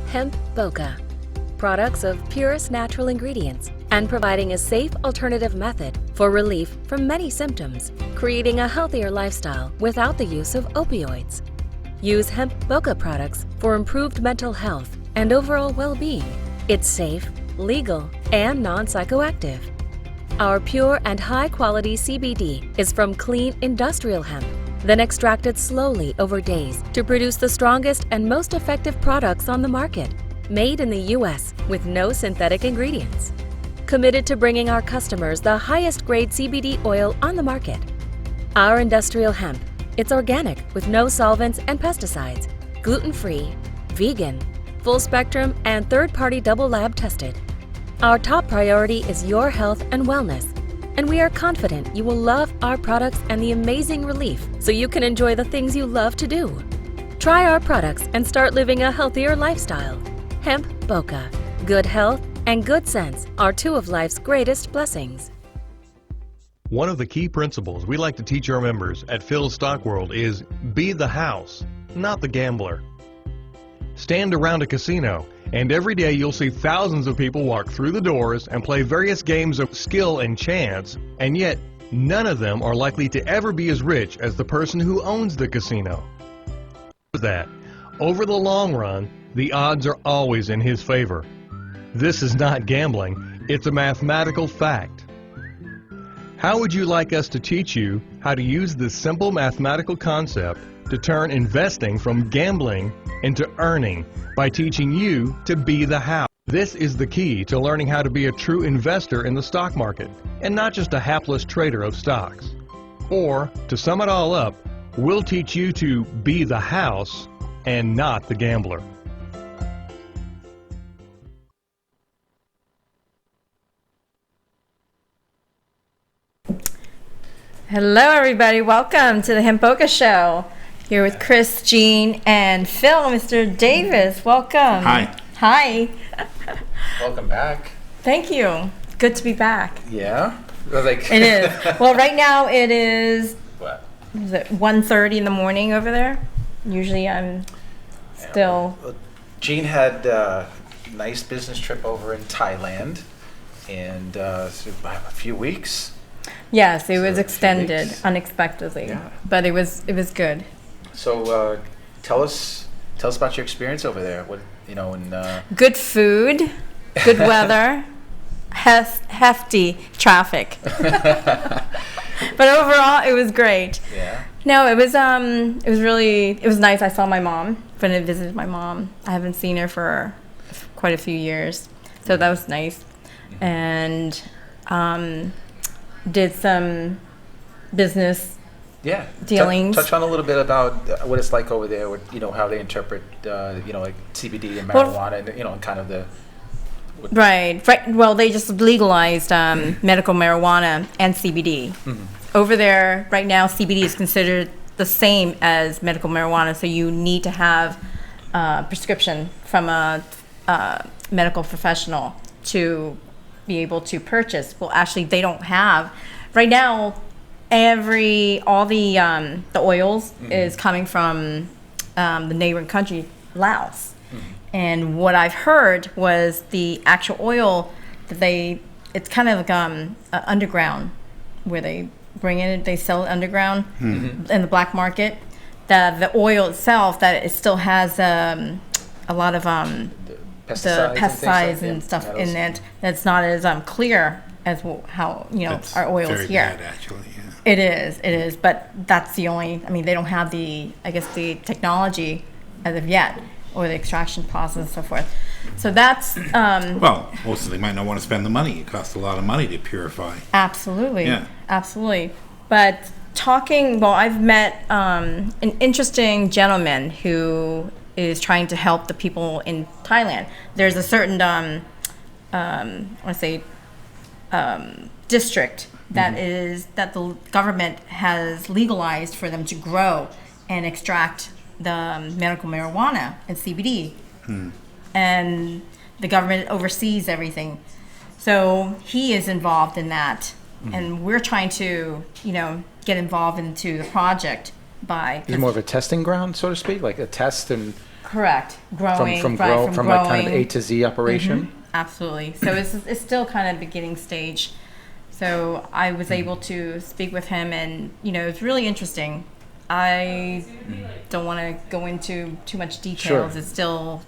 Hemp Boca. Products of purest natural ingredients and providing a safe alternative method for relief from many symptoms, creating a healthier lifestyle without the use of opioids. Use Hemp Boca products for improved mental health and overall well-being. It's safe, legal, and non-psychoactive. Our pure and high-quality CBD is from clean industrial hemp, then extracted slowly over days to produce the strongest and most effective products on the market, made in the U.S. with no synthetic ingredients. Committed to bringing our customers the highest grade CBD oil on the market. Our industrial hemp, it's organic with no solvents and pesticides, gluten-free, vegan, full spectrum, and third-party double lab tested. Our top priority is your health and wellness, and we are confident you will love our products and the amazing relief so you can enjoy the things you love to do. Try our products and start living a healthier lifestyle. Hemp Boca. Good health and good sense are two of life's greatest blessings. One of the key principles we like to teach our members at Phil's Stock World is be the house, not the gambler. Stand around a casino, and every day you'll see thousands of people walk through the doors and play various games of skill and chance, and yet none of them are likely to ever be as rich as the person who owns the casino. That, over the long run, the odds are always in his favor. This is not gambling, it's a mathematical fact. How would you like us to teach you how to use this simple mathematical concept to turn investing from gambling into earning by teaching you to be the house? This is the key to learning how to be a true investor in the stock market and not just a hapless trader of stocks. Or, to sum it all up, we'll teach you to be the house and not the gambler. Hello everybody, welcome to the Hemp Boca Show. Here with Chris, Jean, and Phil. Mr. Davis, welcome. Hi. Hi. Welcome back. Thank you. Good to be back. Yeah? Like It is. Well, right now it is, what? is it 1:30 in the morning over there? Usually I'm still... Well, Jean had a nice business trip over in Thailand, and so a few weeks. Yes, it was So, a few extended weeks. unexpectedly, Yeah. but it was good. So tell us about your experience over there. What and Good food, good weather, hefty traffic. But overall, it was great. yeah. No, it was nice. I saw my mom. When I visited my mom, I haven't seen her for quite a few years, so that was nice. And did some business Yeah. dealings. Touch on a little bit about what it's like over there. With, how they interpret like CBD and Well, marijuana, and kind of the. Right. Well, they just legalized medical marijuana and CBD. Over there, right now, CBD is considered the same as medical marijuana, so you need to have a prescription from a medical professional to be able to purchase. Well, actually, they don't have. Right now, all the oils is coming from the neighboring country, Laos. And what I've heard was the actual oil that it's kind of like underground, where they bring it, they sell it underground in the black market. The oil itself, that it still has a lot of the pesticides and stuff in it. That's not as clear as how That's our oil very is here. bad, actually, yeah. It is, but that's the only. I mean, they don't have the technology as of yet, or the extraction process and so forth. So that's Well, also they might not want to spend the money. It costs a lot of money to purify. absolutely, Yeah. absolutely. But I've met an interesting gentleman who is trying to help the people in Thailand. There's a certain district that that the government has legalized for them to grow and extract the medical marijuana and CBD, and the government oversees everything. So he is involved in that, and we're trying to, get involved into the project by. Is it more of a testing ground, so to speak, like a test and Correct. Growing, from right, from growing. like kind of A to Z operation. Absolutely. So it's still kind of beginning stage. So I was able to speak with him, and it's really interesting. I don't want to go into too much details. Sure. It's still,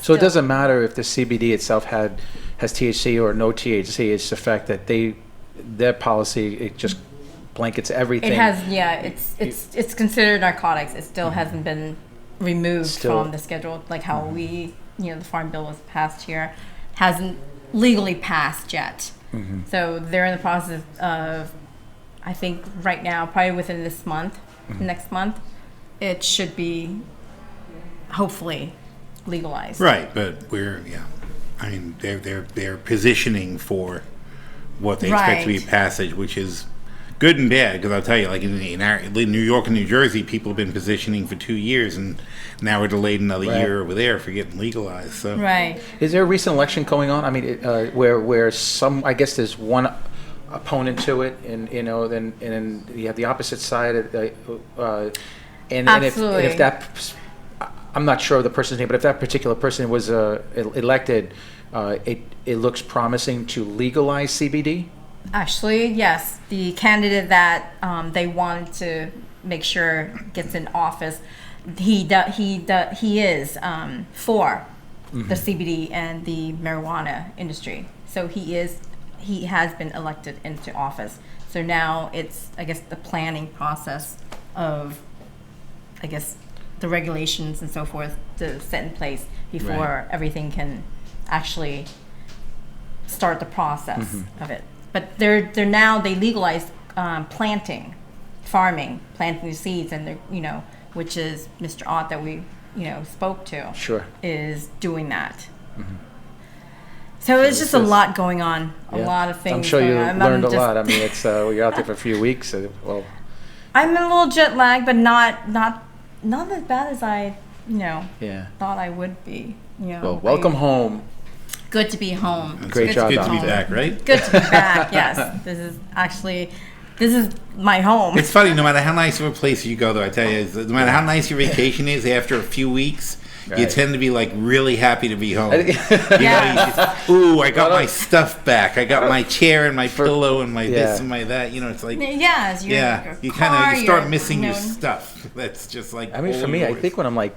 So it doesn't matter if the CBD itself has THC or no THC. It's the fact that their policy, it just blankets everything. It has, it's considered narcotics. It still hasn't been removed from the schedule, like how we, the Farm Bill was passed here, hasn't legally passed yet. So they're in the process of, I think right now, probably within this month, next month, it should be hopefully legalized. Right, but I mean, they're positioning for what they expect to be passage, which is good and bad. Because I'll tell you, like in New York and New Jersey, people have been positioning for 2 years, and now we're delayed another year over there for getting legalized. So Right. Is there a recent election going on? I mean, where some, I guess there's one opponent to it, and then you have the opposite side, and Absolutely. if that, I'm not sure of the person's name, but if that particular person was elected, it looks promising to legalize CBD. Actually, yes. The candidate that they wanted to make sure gets in office, he is for the CBD and the marijuana industry. So he has been elected into office. So now it's, I guess, the planning process of, I guess, the regulations and so forth to set in place before everything can actually start the process of it. But they legalized planting, farming, planting the seeds, and which is Mr. Ott that we spoke to. Sure. Is doing that. So it's just a lot going on, a lot of things. I'm sure you going on. learned a lot. I mean, it's you're out there for a few weeks. Well, I'm a little jet lagged, but not as bad as I thought I would be. Well, welcome home. Good to be home. Great job, Good to be Doctor. back, right? Good to be back. Yes, this is my home. It's funny, no matter how nice of a place you go, though, I tell you, no matter how nice your vacation is, after a few weeks, you tend to be like really happy to be home. Ooh, I got my stuff back. I got my chair and my pillow and my this and my that. It's like you kind of start missing your stuff. That's just like. I mean, for me, I think when I'm like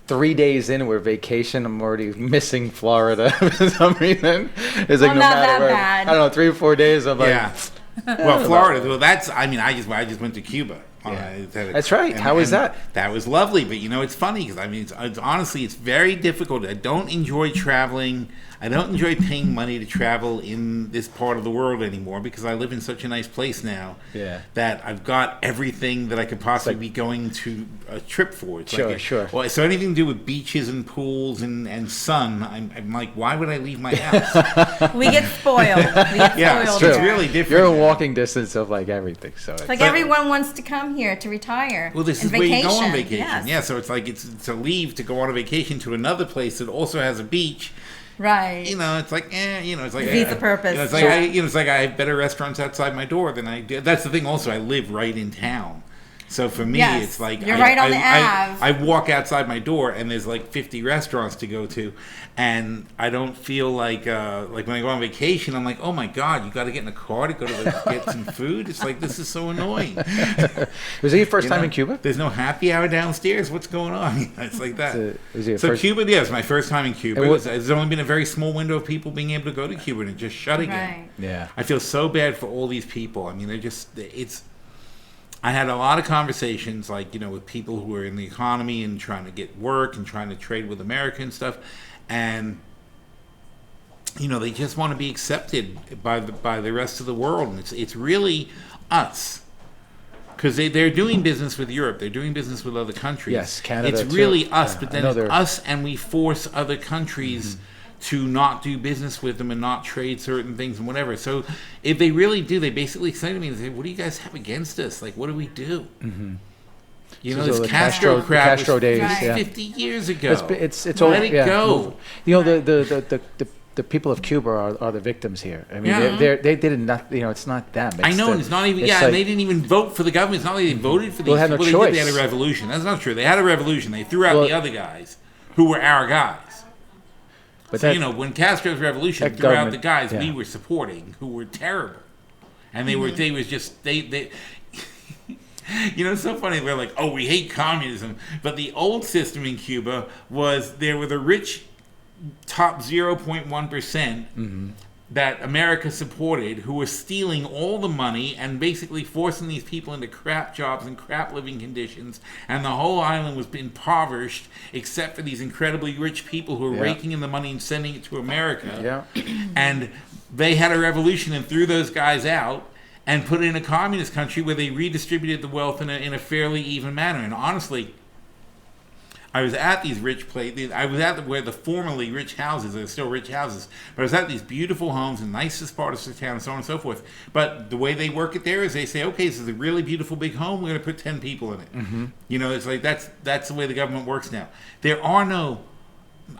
3 days in where vacation, I'm already missing Florida for some reason. It's like no not matter that where, bad. I don't know, 3 or 4 days. I'm like, well, Florida. Well, that's. I mean, I just went to Cuba. That's right. How was that? That was lovely, but it's funny because I mean, it's honestly, it's very difficult. I don't enjoy traveling. I don't enjoy paying money to travel in this part of the world anymore because I live in such a nice place now. Yeah. That I've got everything that I could possibly be going to a trip for. It's Sure. Well, so anything to do with beaches and pools and sun, I'm like, why would I leave my house? We get spoiled. It's there. really different. You're a walking distance of like everything. So it's Like everyone wants to come here to retire. Well, this is where you go on vacation. Yeah, so it's like it's to leave to go on a vacation to another place that also has a beach. Right. It's like, it's like defeats the purpose. It's like it's like I have better restaurants outside my door than I do. That's the thing. Also, I live right in town, so for me, it's like you're right on the Ave. I walk outside my door and there's like 50 restaurants to go to, and I don't feel like when I go on vacation, I'm like, oh my god, you got to get in a car to go to get some food. It's like this is so annoying. Was it your first time in Cuba? There's no happy hour downstairs. What's going on? It's like that. Cuba, it's my first time in Cuba. There's only been a very small window of people being able to go to Cuba, and it just shut again. Right. Yeah. I feel so bad for all these people. I mean, I had a lot of conversations, with people who are in the economy and trying to get work and trying to trade with America and stuff, and they just want to be accepted by the rest of the world, and it's really us. Because they're doing business with Europe, they're doing business with other countries. Yes, Canada. It's really too. us, but then it's us, and we force other countries to not do business with them and not trade certain things and whatever. So if they really do, they basically say to me, they say, "What do you guys have against us? Like, what do we do?" Mm-hmm. This Castro crap Castro was days, 50 years ago. It's Let it go. The the people of Cuba are the victims here. I mean, Yeah. they did not. It's not them. I know, and it's not even. Yeah, and they didn't even vote for the government. It's not like they voted for these. Well, they had no people. They choice. had a revolution. That's not true. They had a revolution. They threw out the other guys who were our guys. But So, when Castro's revolution that threw out the government- guys yeah. we were supporting, who were terrible, and they was just they. It's so funny. We're like, oh, we hate communism, but the old system in Cuba was there were the rich top 0.1% that America supported, who were stealing all the money and basically forcing these people into crap jobs and crap living conditions, and the whole island was impoverished except for these incredibly rich people who were raking in the money and sending it to America. Yeah. And they had a revolution and threw those guys out and put it in a communist country where they redistributed the wealth in a fairly even manner. And honestly, I was at these rich places. I was at where the formerly rich houses, they're still rich houses, but I was at these beautiful homes in the nicest part of the town and so on and so forth. But the way they work it there is they say, okay, this is a really beautiful big home. We're going to put 10 people in it. It's like that's the way the government works now. There are no,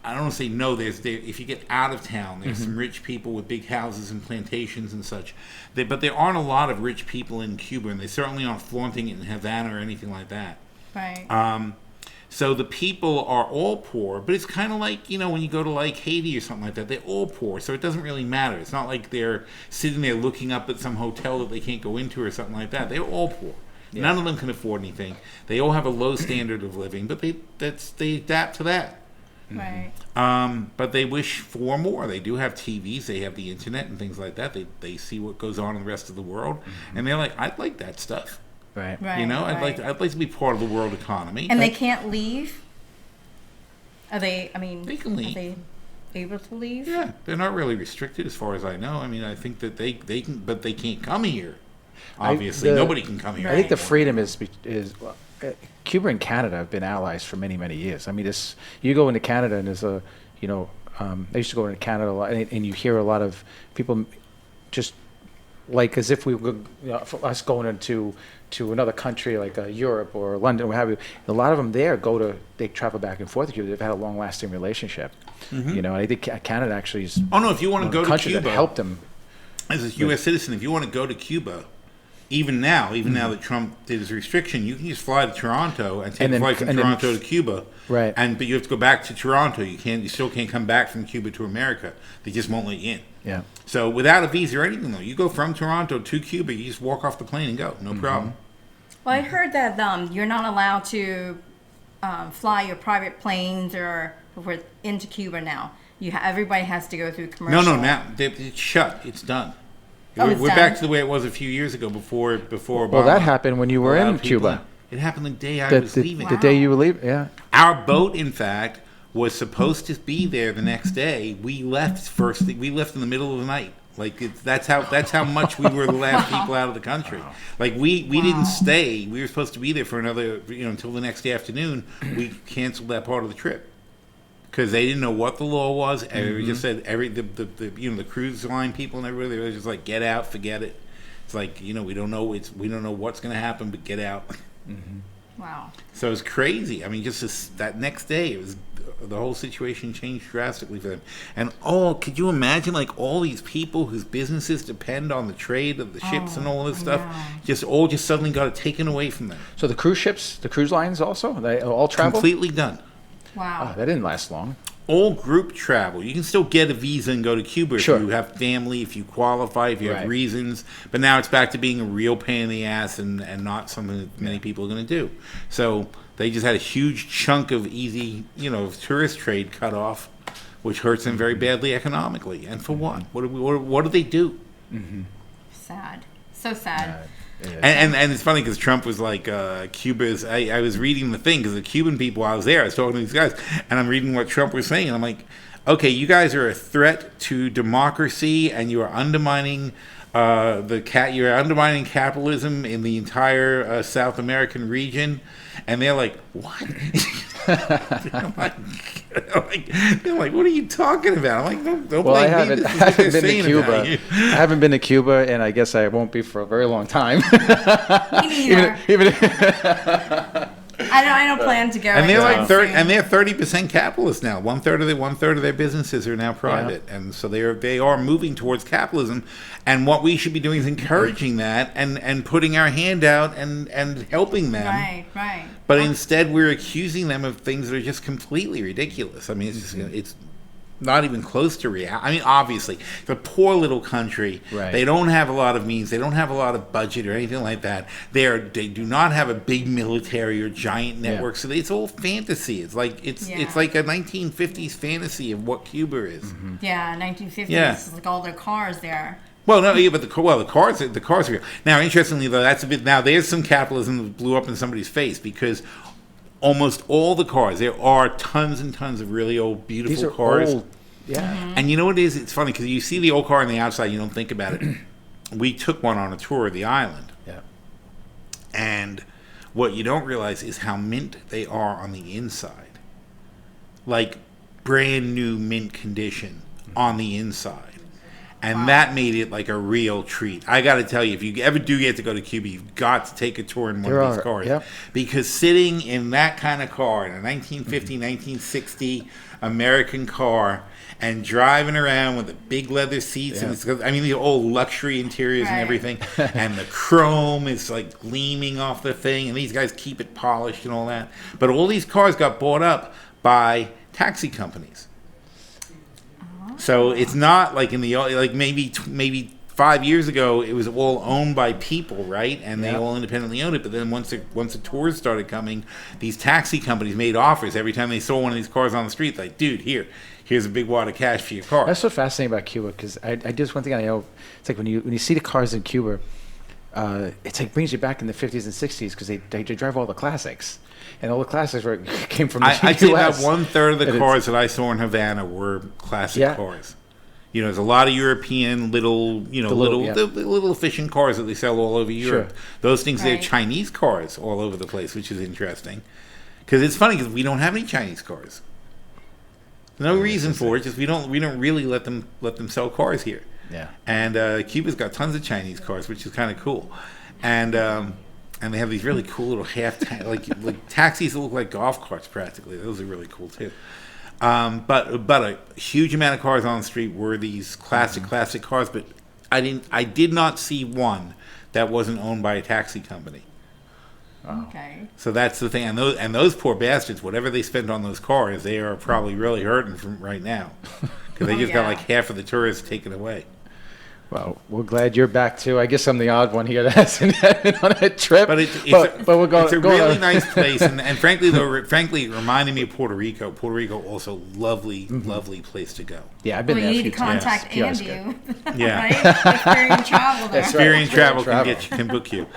I don't want to say no, if you get out of town, there's some rich people with big houses and plantations and such. But there aren't a lot of rich people in Cuba, and they certainly aren't flaunting it in Havana or anything like that. Right. So the people are all poor, but it's kind of like, when you go to like Haiti or something like that, they're all poor, so it doesn't really matter. It's not like they're sitting there looking up at some hotel that they can't go into or something like that. They're all poor. Yeah. None of them can afford anything. They all have a low standard of living, but they adapt to that. Right. But they wish for more. They do have TVs, they have the internet and things like that. They see what goes on in the rest of the world, and they're like, I'd like that stuff. Right. Right. I'd like to be part of the world economy. And they can't leave? Are they, They can leave. Are they able to leave? Yeah, they're not really restricted as far as I know. I think that they can, but they can't come here. Obviously, nobody can come here. I think the anymore. freedom is Cuba and Canada have been allies for many, many years. You go into Canada and there's I used to go into Canada a lot, and you hear a lot of people just like as if we were, for us going into another country like Europe or London, or what have you. A lot of them there they travel back and forth to Cuba. They've had a long-lasting relationship. And I think Canada actually is. Oh no! If you want to go to country Cuba, that helped them as a U.S. citizen, if you want to go to Cuba, even now that Trump did his restriction, you can just fly to Toronto and take a flight from Toronto to Cuba. Right. But you have to go back to Toronto. You still can't come back from Cuba to America. They just won't let you in. Yeah. So without a visa or anything, though, you go from Toronto to Cuba, you just walk off the plane and go. No problem. Well, I heard that you're not allowed to fly your private planes or into Cuba now. Everybody has to go through commercial. No, now it's shut. It's done. Oh, it's we're done? back to the way it was a few years ago before Obama. Well, that happened when you were allowed in people Cuba. in. It happened the day I was leaving. The day you were leaving, yeah. Our boat, in fact, was supposed to be there the next day. We left We left in the middle of the night. That's how much we were the last people out of the country. We didn't stay. We were supposed to be there for another until the next afternoon. We canceled that part of the trip because they didn't know what the law was. And we just said the cruise line people and everybody, they were just like, get out, forget it. It's like, we don't know what's going to happen, but get out. Wow. So it was crazy. Just that next day, it was the whole situation changed drastically for them. And could you imagine all these people whose businesses depend on the trade of the ships and all this stuff, just suddenly got it taken away from them. So the cruise lines also, they all travel? Completely done. Wow. That didn't last long. All group travel. You can still get a visa and go to Cuba if you have family, if you qualify, if you have reasons. But now it's back to being a real pain in the ass and not something that many people are going to do. So they just had a huge chunk of easy, tourist trade cut off, which hurts them very badly economically. And for what? What do they do? Sad. So sad. And it's funny because Trump was like, Cuba's. I was reading the thing because the Cuban people, I was there, I was talking to these guys, and I'm reading what Trump was saying, and I'm like, okay, you guys are a threat to democracy, and you are undermining you're undermining capitalism in the entire South American region. And they're like, what? they're like, what are you talking about? I'm like, don't I blame me. haven't been to Cuba. I haven't been to Cuba, and I guess I won't be for a very long time. Me neither. even I don't plan to go. And they're anytime like soon. and they're 30% capitalist now. One third of their businesses are now private, and so they are moving towards capitalism. And what we should be doing is encouraging that and putting our hand out and helping them. Right. But instead, we're accusing them of things that are just completely ridiculous. I mean, it's just, it's not even close to reality. I mean, obviously, it's a poor little country. Right. They don't have a lot of means. They don't have a lot of budget or anything like that. They do not have a big military or giant network. So it's all fantasy. It's like it's like a 1950s fantasy of what Cuba is. Yeah, 1950s. Yeah. Like all their cars there. Well, no, yeah, but the cars are real. Now, interestingly, though, that's a bit. Now, there's some capitalism that blew up in somebody's face because almost all the cars, there are tons and tons of really old, beautiful These are cars. old. Yeah. And you know what it is? It's funny because you see the old car on the outside, you don't think about it. We took one on a tour of the island, Yeah. and what you don't realize is how mint they are on the inside, like brand new mint condition on the inside. And that made it like a real treat. I got to tell you, if you ever do get to go to Cuba, you've got to take a tour in one of these cars. Yep. Because sitting in that kind of car, in a 1950, 1960 American car, and driving around with the big leather seats, and the old luxury interiors and everything, and the chrome is like gleaming off the thing, and these guys keep it polished and all that. But all these cars got bought up by taxi companies. So it's not like in the maybe 5 years ago it was all owned by people, right? And they all independently owned it. But then once the tours started coming, these taxi companies made offers every time they saw one of these cars on the street. Like, dude, here's a big wad of cash for your car. That's so fascinating about Cuba because I just one thing I know. It's like when you see the cars in Cuba, it's like brings you back in the 50s and 60s because they drive all the classics. And all the classics came from the US. I'd say about 1/3 of the cars that I saw in Havana were classic cars. You know, there's a lot of European little efficient cars that they sell all over Europe. Sure. Those things, they're Chinese cars all over the place, which is interesting. Because it's funny because we don't have any Chinese cars. No reason for it. Just we don't really let them sell cars here. Yeah. And Cuba's got tons of Chinese cars, which is kind of cool. And they have these really cool little like taxis that look like golf carts practically. Those are really cool too. But a huge amount of cars on the street were these classic cars. But I did not see one that wasn't owned by a taxi company. Okay. So that's the thing. And those poor bastards, whatever they spent on those cars, they are probably really hurting from right now because they just got like half of the tourists taken away. Well, we're glad you're back too. I guess I'm the odd one here that hasn't been on a trip. But it's a really nice place, and frankly, it reminded me of Puerto Rico. Puerto Rico also lovely place to go. Yeah, I've been there. You a need few to contact times. Andy. Yeah, Right? Experience travel there. That's right. Experience Travel can book you.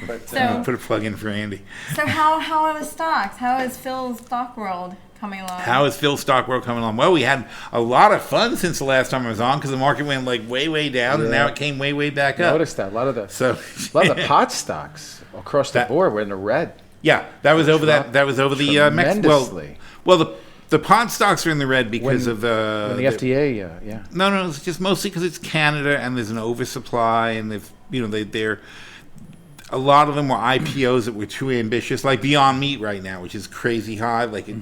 But, So- Put a plug in for Andy. So how are the stocks? How is Phil's stock world coming along? How is Phil's stock world coming along? Well, we had a lot of fun since the last time I was on because the market went like way down, and now it came way back up. Noticed that a lot of the pot stocks across the board were in the red. Yeah, that was over the tremendously. Well, the pot stocks are in the red because of When the FDA, yeah. No, it's just mostly because it's Canada and there's an oversupply, and they're a lot of them were IPOs that were too ambitious, like Beyond Meat right now, which is crazy high, like it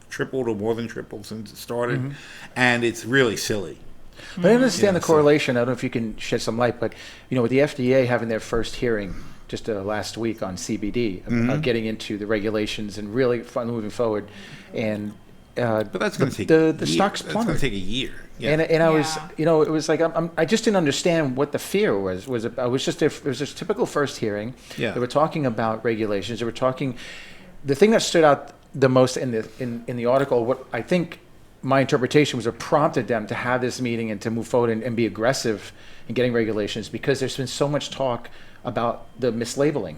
tripled or more than tripled since it started, and it's really silly. But I understand the correlation. I don't know if you can shed some light, but with the FDA having their first hearing just last week on CBD, getting into the regulations and really moving forward, and but that's going to take the stocks plummeted. That's going to take a year. Yeah. And I was, it was like I just didn't understand what the fear was. It was just a typical first hearing. Yeah. They were talking about regulations. They were talking. The thing that stood out the most in the article, what I think my interpretation was, what prompted them to have this meeting and to move forward and be aggressive in getting regulations, because there's been so much talk about the mislabeling.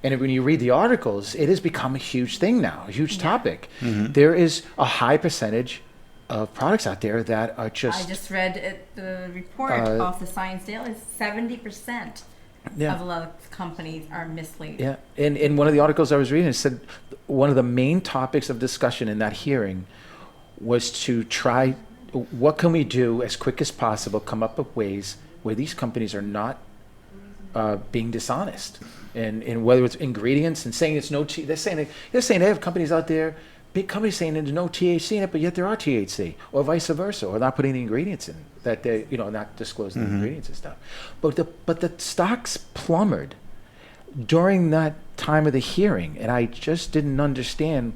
And when you read the articles, it has become a huge thing now, a huge topic. There is a high percentage of products out there that are just... I just read the report off the Science Daily. 70% of a lot of companies are misleading. Yeah, and in one of the articles I was reading, it said one of the main topics of discussion in that hearing was to try, what can we do as quick as possible, come up with ways where these companies are not being dishonest, and whether it's ingredients and saying it's no. They're saying they have companies out there, big companies saying there's no THC in it, but yet there are THC, or vice versa, or not putting the ingredients in that they not disclosing the ingredients and stuff. But the stocks plummeted during that time of the hearing, and I just didn't understand.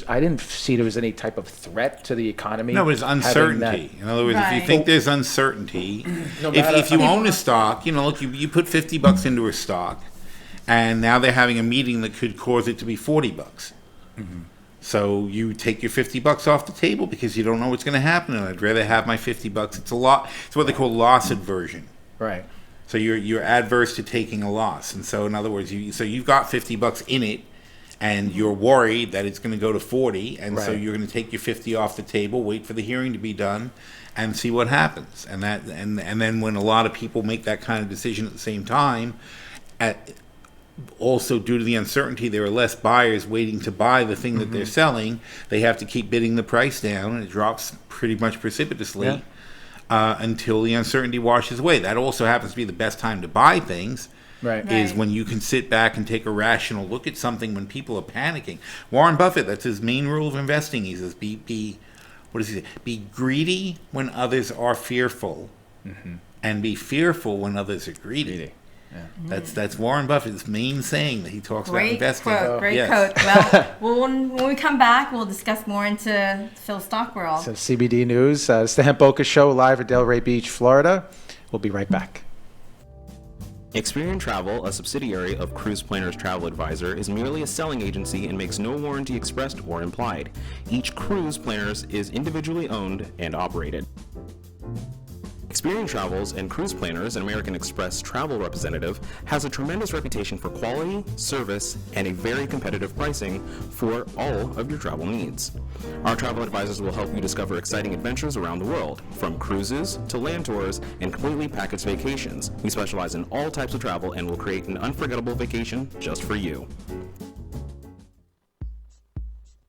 I didn't see there was any type of threat to the economy. No, it was uncertainty. In other words, if you think there's uncertainty, if you own a stock, look, you put $50 into a stock, and now they're having a meeting that could cause it to be $40. Mm-hmm. So you take your $50 off the table because you don't know what's going to happen, and I'd rather have my $50. It's a lot. It's what they call loss aversion. Right. So you're adverse to taking a loss, and so in other words, you've got $50 in it. And you're worried that it's going to go to 40, and so you're going to take your 50 off the table, wait for the hearing to be done, and see what happens. And then when a lot of people make that kind of decision at the same time, also due to the uncertainty, there are less buyers waiting to buy the thing that they're selling. They have to keep bidding the price down, and it drops pretty much precipitously until the uncertainty washes away. That also happens to be the best time to buy things. Is when you can sit back and take a rational look at something when people are panicking. Warren Buffett, that's his main rule of investing. He says, what does he say? Be greedy when others are fearful, and be fearful when others are greedy. Yeah. That's Warren Buffett's main saying that he talks about investing. Great quote. Well, when we come back, we'll discuss more into Phil's stock world. So CBD News, it's the Hemp Boca Show live at Delray Beach, Florida. We'll be right back. Experian Travel, a subsidiary of Cruise Planners Travel Advisor, is merely a selling agency and makes no warranty expressed or implied. Each cruise planners is individually owned and operated. Experian Travels and Cruise Planners, an American Express travel representative, has a tremendous reputation for quality, service, and a very competitive pricing for all of your travel needs. Our travel advisors will help you discover exciting adventures around the world, from cruises to land tours and completely packaged vacations. We specialize in all types of travel and will create an unforgettable vacation just for you.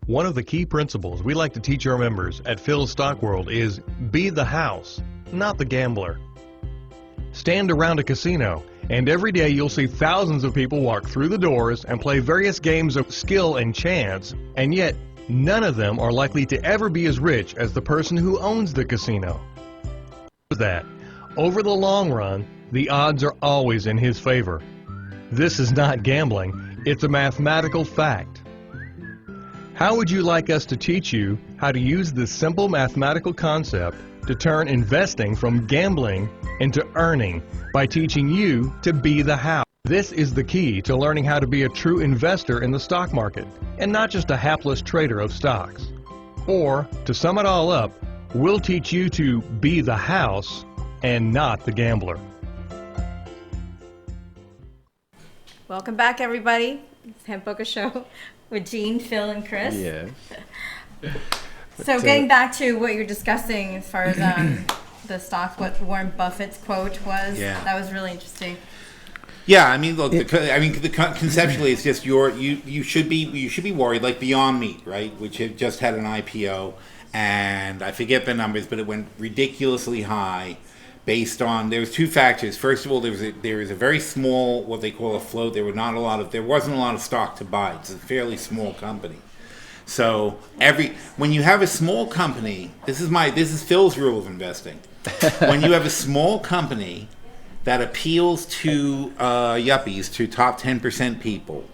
One of the key principles we like to teach our members at Phil's Stock World is be the house, not the gambler. Stand around a casino, and every day you'll see thousands of people walk through the doors and play various games of skill and chance, and yet none of them are likely to ever be as rich as the person who owns the casino. That, over the long run, the odds are always in his favor. This is not gambling, it's a mathematical fact. How would you like us to teach you how to use this simple mathematical concept to turn investing from gambling into earning by teaching you to be the house? This is the key to learning how to be a true investor in the stock market and not just a hapless trader of stocks. Or, to sum it all up, we'll teach you to be the house and not the gambler. Welcome back, everybody. It's Hemp Boca Show with Gene, Phil, and Chris. Yeah. So getting back to what you're discussing as far as the stocks, what Warren Buffett's quote was, that was really interesting. Yeah, I mean, look, conceptually, it's just you should be worried, like Beyond Meat, right, which had just had an IPO, and I forget the numbers, but it went ridiculously high, based on there was two factors. First of all, there was a very small, what they call a float. There wasn't a lot of stock to buy. It's a fairly small company. So when you have a small company, this is Phil's rule of investing. When you have a small company that appeals to yuppies, to top 10% people,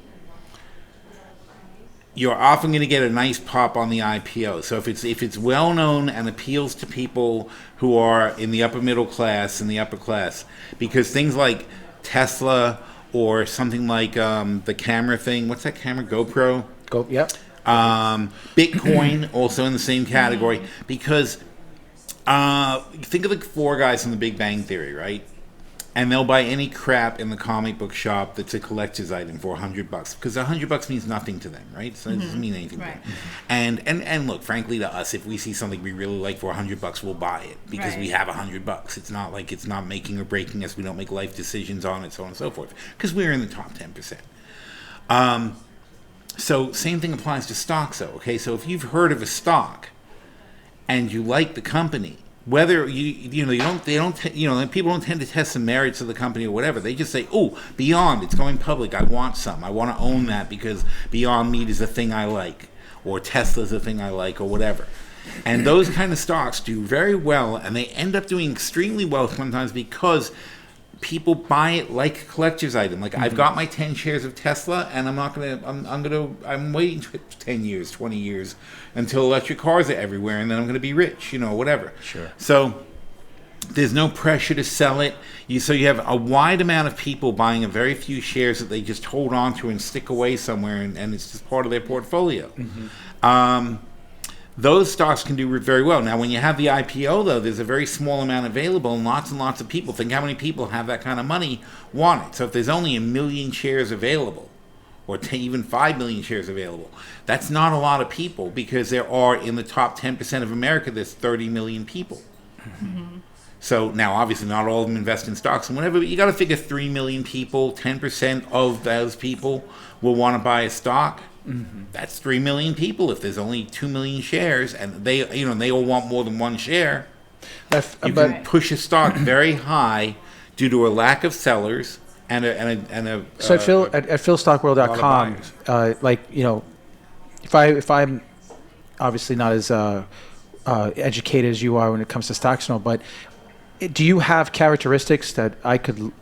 you're often going to get a nice pop on the IPO. So if it's well known and appeals to people who are in the upper middle class and the upper class, because things like Tesla or something like the camera thing, what's that camera? GoPro? Yep. Bitcoin also in the same category, because think of the four guys from The Big Bang Theory, right? And they'll buy any crap in the comic book shop that's a collector's item for $100, because $100 means nothing to them, right? So it doesn't mean anything to them. And look, frankly, to us, if we see something we really like for $100, we'll buy it because we have $100. It's not like it's not making or breaking us. We don't make life decisions on it, so on and so forth, because we're in the top 10%. So same thing applies to stocks, though. Okay, so if you've heard of a stock and you like the company, whether people don't tend to test the merits of the company or whatever. They just say, oh, Beyond, it's going public. I want some. I want to own that because Beyond Meat is a thing I like, or Tesla's a thing I like, or whatever. And those kind of stocks do very well, and they end up doing extremely well sometimes because people buy it like a collector's item. Like, I've got my 10 shares of Tesla, and I'm waiting 10 years, 20 years until electric cars are everywhere, and then I'm going to be rich, whatever. Sure. So there's no pressure to sell it. So you have a wide amount of people buying a very few shares that they just hold on to and stick away somewhere, and it's just part of their portfolio. Those stocks can do very well. Now, when you have the IPO, though, there's a very small amount available, and lots of people, think how many people have that kind of money, want it. So if there's only 1 million shares available, or even 5 million shares available, that's not a lot of people, because there are, in the top 10% of America, there's 30 million people. So now, obviously, not all of them invest in stocks and whatever, but you got to figure 3 million people, 10% of those people will want to buy a stock. That's 3 million people. If there's only 2 million shares, and they all want more than one share, you can push a stock very high due to a lack of sellers and a. So at philstockworld.com, if I'm obviously not as educated as you are when it comes to stocks and all, but do you have characteristics that I could?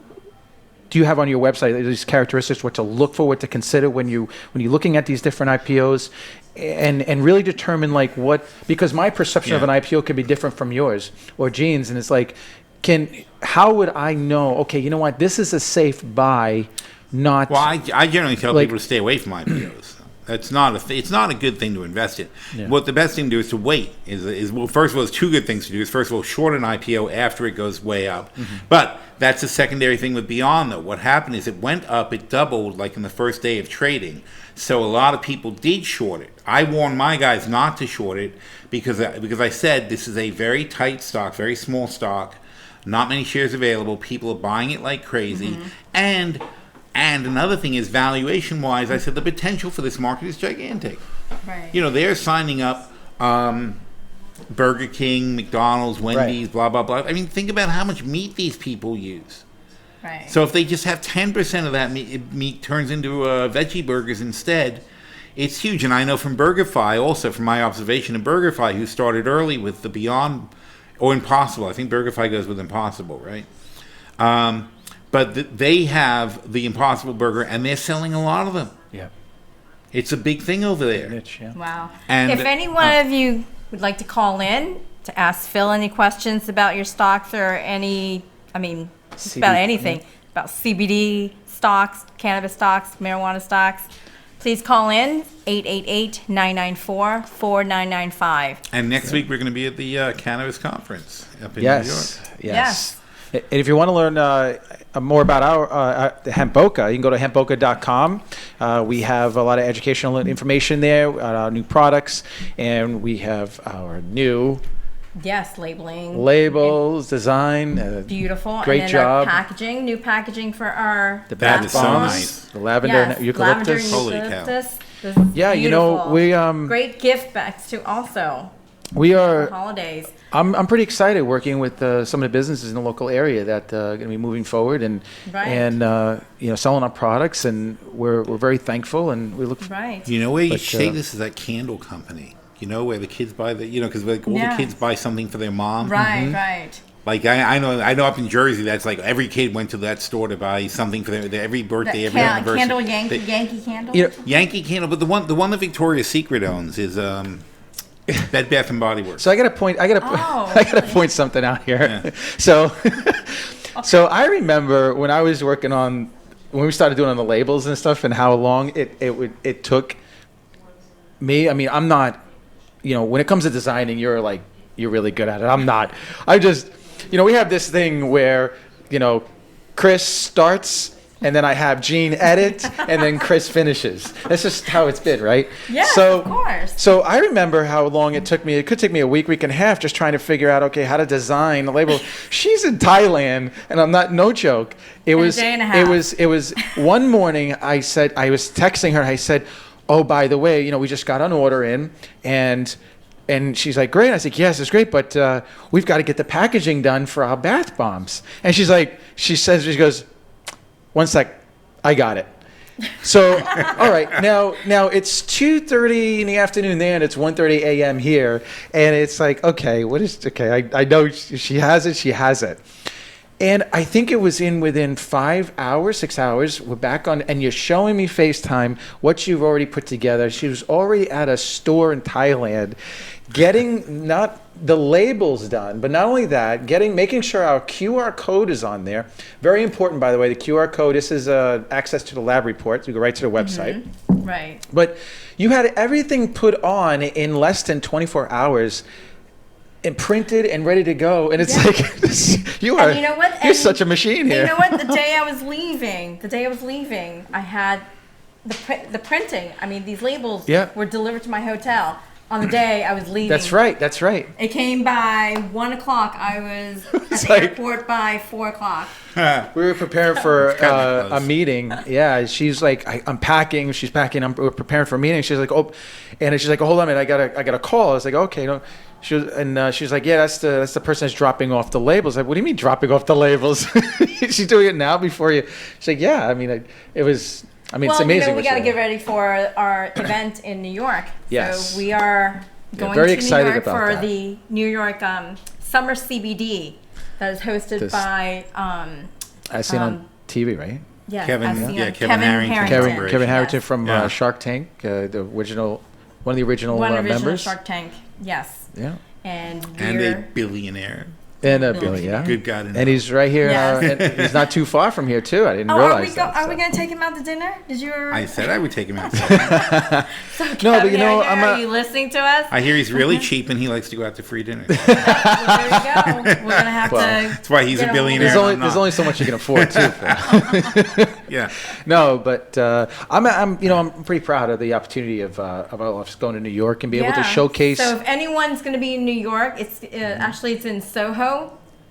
Do you have on your website these characteristics, what to look for, what to consider when you're looking at these different IPOs, and really determine because my perception of an IPO could be different from yours or Gene's, and it's like, how would I know? Okay, you know what? This is a safe buy. Not well. I generally tell people to stay away from IPOs. It's not a good thing to invest in. Yeah. What the best thing to do is to wait. Well, first of all, there's two good things to do. First of all, short an IPO after it goes way up. But that's a secondary thing with Beyond, though. What happened is it went up, it doubled like in the first day of trading. So a lot of people did short it. I warned my guys not to short it because I said this is a very tight stock, very small stock, not many shares available. People are buying it like crazy, and another thing is, valuation-wise, I said the potential for this market is gigantic. Right. They're signing up Burger King, McDonald's, Wendy's, blah, blah, blah. I mean, think about how much meat these people use. Right. So if they just have 10% of that meat turns into veggie burgers instead, it's huge. And I know from BurgerFi, also from my observation of BurgerFi, who started early with the Beyond, or Impossible. I think BurgerFi goes with Impossible, right? But they have the Impossible Burger, and they're selling a lot of them. Yeah. It's a big thing over there. Niche, yeah. Wow. And if any one of you would like to call in to ask Phil any questions about your stocks or about anything, about CBD stocks, cannabis stocks, marijuana stocks, please call in 888-994-4995. And next week we're going to be at the Cannabis Conference up in New York. Yes. And if you want to learn more about our Hemp Boca, you can go to hempboca.com. We have a lot of educational information there, our new products, and we have our new labels, design. Beautiful. Great and then job. Our packaging, new packaging for our the bath bombs, nice. The lavender eucalyptus. Holy cow. Yeah, beautiful. we great gift bags too. Also, we are for holidays. I'm pretty excited working with some of the businesses in the local area that are going to be moving forward and selling our products, and we're very thankful, and we look. Right. Where you say this is that candle company. Where the kids buy because all the kids buy something for their mom. Right. Right. Like I know up in Jersey, that's like every kid went to that store to buy something for their every birthday, every anniversary. Candle, Yankee Candle. Yankee Candle, but the one that Victoria's Secret owns is Bed Bath and Body Works. So I got to point something out here. Yeah. So I remember when I was working when we started doing on the labels and stuff, and how long it took me. I mean, I'm not, when it comes to designing, you're really good at it. I'm not. I just, we have this thing where, Chris starts, and then I have Gene edit, and then Chris finishes. That's just how it's been, right? Yes, of course. So I remember how long it took me. It could take me a week and a half just trying to figure out, how to design the label. She's in Thailand, and I'm not, no joke. It was a day and a half. It was one morning. I was texting her. I said, "Oh, by the way, we just got an order in, and And she's like, great. I was like, yes, it's great, but we've got to get the packaging done for our bath bombs. And she goes, one sec, I got it. So, all right, now it's 2:30 in the afternoon there, and it's 1:30 a.m. here, and it's like, okay, I know she has it. And I think it was within 5 hours, 6 hours, we're back on, and you're showing me FaceTime what you've already put together. She was already at a store in Thailand getting not the labels done, but not only that, making sure our QR code is on there. Very important, by the way, the QR code. This is access to the lab reports. You go right to the website. Right. But you had everything put on in less than 24 hours. And printed and ready to go, and it's like you know what? You're such a machine here. You know what? The day I was leaving, I had the printing. I mean, these labels were delivered to my hotel on the day I was leaving. That's right. It came by 1 o'clock. I was at the airport by 4 o'clock. We were preparing for a meeting. Yeah, she's like, I'm packing. She's packing. We're preparing for a meeting. She's like, she's like, hold on a minute. I got a call. I was like, okay, no. She's like, yeah, that's the person that's dropping off the labels. Like, what do you mean dropping off the labels? She's doing it now before you. She's like, yeah. I mean, it's amazing. We got to get ready for our event in New York. Yes. So we are going very to excited New York about for that. the New York Summer CBD that is hosted by. I seen on TV, right? Yes, Kevin Harrington. Kevin Harrington Yes. from Shark Tank, one of the original members. Shark Tank. Yes. Yeah. And a billionaire. And Billy, yeah. Good guy to know. And he's right here. Yes. And he's not too far from here, too. I didn't are realize we that. Are we going to take him out to dinner? Did you? I said I would take him out. No, but you know, are you listening to us? I hear he's really cheap and he likes to go out to free dinner. Well, there you go. We're going to have to. That's why he's a billionaire. There's only so much you can afford, too. Yeah. No, but I'm pretty proud of the opportunity of us going to New York and be able to showcase. So if anyone's going to be in New York, it's actually it's in Soho.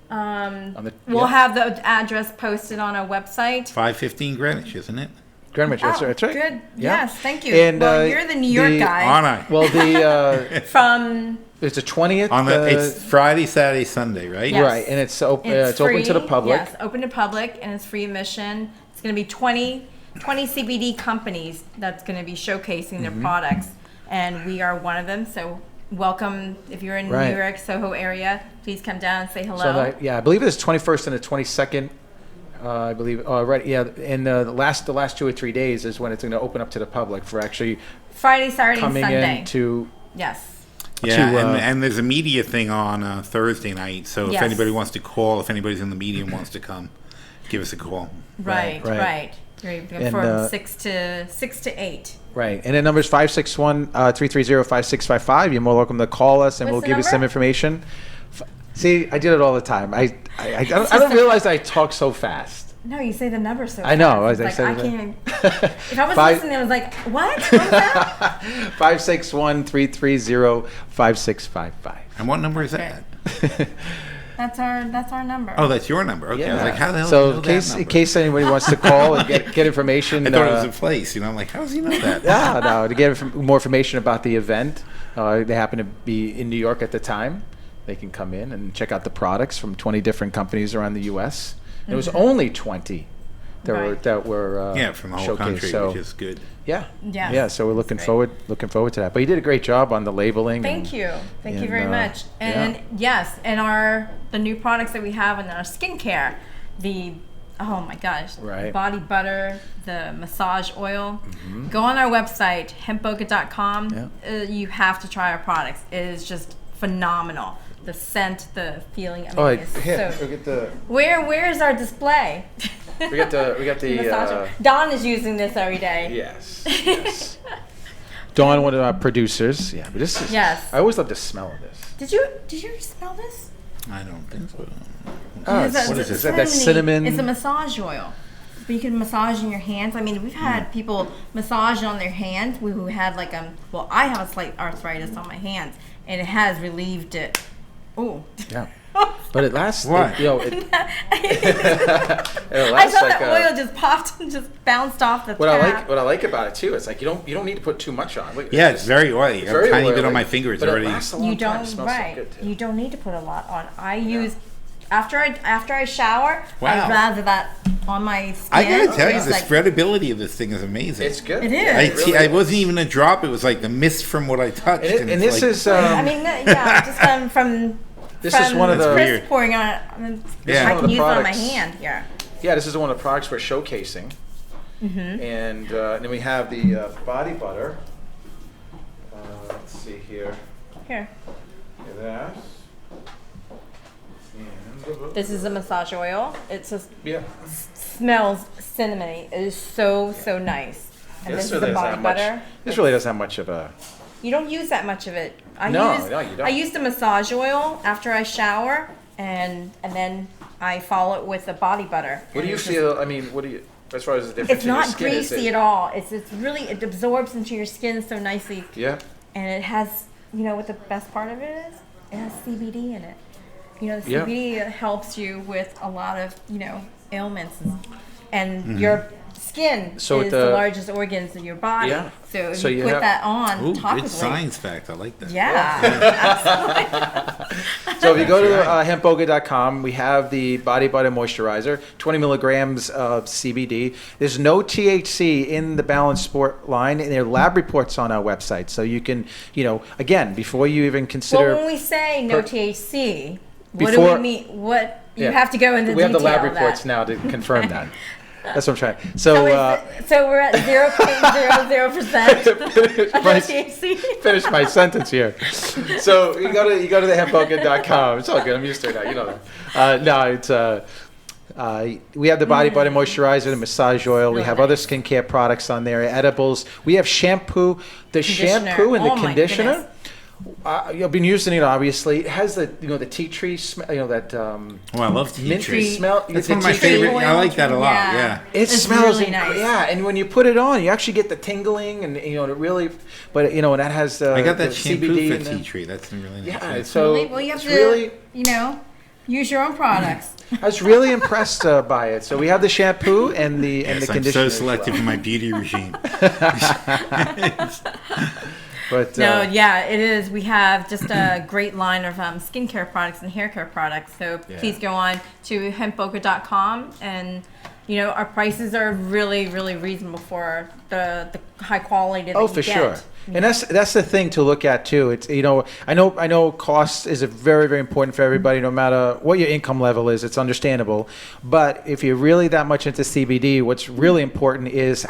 We'll have the address posted on our website. 515 Greenwich, isn't it? Greenwich, that's right. Good. Yeah. Yes, thank you. And, you're the New York guy. Aren't I? Well, From it's the 20th. It's Friday, Saturday, Sunday, right? Yes. Right, and it's open free, to the public. Yes, open to public, and it's free admission. It's going to be 20 CBD companies that's going to be showcasing their products, and we are one of them. So welcome if you're in Right. New York, Soho area. Please come down and say hello. So I believe it's 21st and the 22nd. I believe. Right. Yeah. And the last 2 or 3 days is when it's going to open up to the public for actually Friday, Saturday, and coming Sunday. in to. Yes. Yeah, and there's a media thing on Thursday night. So if Yes. anybody wants to call, if anybody's in the media and wants to come, give us a call. Right. And, From 6 to 8. Right, and the number is 561-330-5655. You're more welcome to call us, and What's we'll the give you some number? information. See, I did it all the time. I don't realize I talk so fast. No, you say the number so I know. fast. I It's said like, I it. can't even. If I was Five- listening, I was like, what? What was that? 561-330-5655. And what number is that? That's our number. Oh, that's your number. Okay. I was like, how the hell do you So know in that case anybody wants to call and get information. I thought it was a place. I'm like, how does he know that? Yeah, no, to get more information about the event, they happen to be in New York at the time. They can come in and check out the products from 20 different companies around the U.S. And it was only 20 that Right. were From the whole showcased. country, So, which is good. yeah, Yes. yeah. So we're looking Great. forward to that. But you did a great job on the labeling. Thank you and, very much. And yes, and the new products that we have in our skincare, oh my gosh, Right. body butter, the massage oil. Go on our website, hempboca.com. Yeah. You have to try our products. It is just phenomenal. The scent, the feeling. I mean, Oh, it's here, so. we get the Where is our display? we got the Massage. Dawn is using this every day. yes. Dawn, one of our producers. Yeah, but this is. Yes. I always love the smell of this. Did you smell this? I don't think so. Oh, It's a- what is it's this? a That cinnamon. It's a massage oil. But you can massage in your hands. I mean, we've had people massage on their hands who had like I have a slight arthritis on my hands, and it has relieved it. Oh. Yeah. But it lasts. What? It I lasts thought like the oil just popped and just bounced off the what tap. I like about it too. It's like you don't need to put too much on. Look, Yeah, it's very oily. it's very a tiny bit oily, on my finger. It's but already. It lasts a long You time. It don't smells so right. good, too. You don't need to put a lot on. I use after I shower. Wow. I'd rather that on my skin. I gotta tell you, It's the like- spreadability of this thing is amazing. It's good. It is. Yeah, it really I wasn't even a drop. It was like the mist from what I touched. And it's this like- is. I mean, yeah, just from. This is one of from the. Chris weird. pouring on it. I mean, Yeah. I one of can the use it on my products- hand here. Yeah, this is one of the products we're showcasing. And then we have the body butter. Let's see here. Here. Look at that. And, This is a massage oil. It just yeah. smells cinnamony. It is so nice. And this is the doesn't body have much. butter. This really doesn't have much of a. You don't use that much of it. No, you don't. I use the massage oil after I shower, and then I follow it with the body butter. What do And you it's just- feel? I mean, what do you? As far as the difference It's in your not skin, is greasy it- at all. It's really it absorbs into your skin so nicely, Yeah. and it has what the best part of it is? It has CBD in it. The Yeah. CBD helps you with a lot of ailments, and your skin So is the largest organs in your body. Yeah. So if So you you put have- that on Ooh, topically, good science fact. I like that. yeah, So if you go to hempboca.com, we have the body butter moisturizer, 20 milligrams of CBD. There's no THC in the Balanced Sport line, and there are lab reports on our website. So you can, again, before you even consider. Well, when we say no per- THC, what do Before- we mean? What you Yeah. have to go into we have the detail lab of that. reports now to confirm that. That's what I'm trying. So, So, so we're at 0.00% of my- THC. finish my sentence here. So you go to the hempboca.com. It's all good. I'm used to it now. You know that. No, it's we have the body butter moisturizer, the massage oil. We Really have other nice. skincare products on there, edibles. We have shampoo, the shampoo and the Oh my conditioner. goodness. I've been using it. Obviously, it has the the tea tree smell. That Oh, I love tea mint tree. smell. That's the one of my tea tree favorite. oil. I like that a lot. Yeah. Yeah. It It's smells really nice. Yeah, and when you put it on, you actually get the tingling, and it really. But and that has. I got the that shampoo CBD for in tea there. tree. That's really nice. Yeah, so Really? Well, you have it's to, really. use your own products. I was really impressed by it. So we have the shampoo and the Yes, I'm conditioner. so as selective well. in my beauty regime. But No, yeah, it is. We have just a great line of skincare products and hair care products. So Yeah. please go on to hempboca.com, and our prices are really, really reasonable for the high quality that oh, you for get. sure. And that's the thing to look at too. It's I know cost is a very, very important for everybody, no matter what your income level is. It's understandable. But if you're really that much into CBD, what's really important is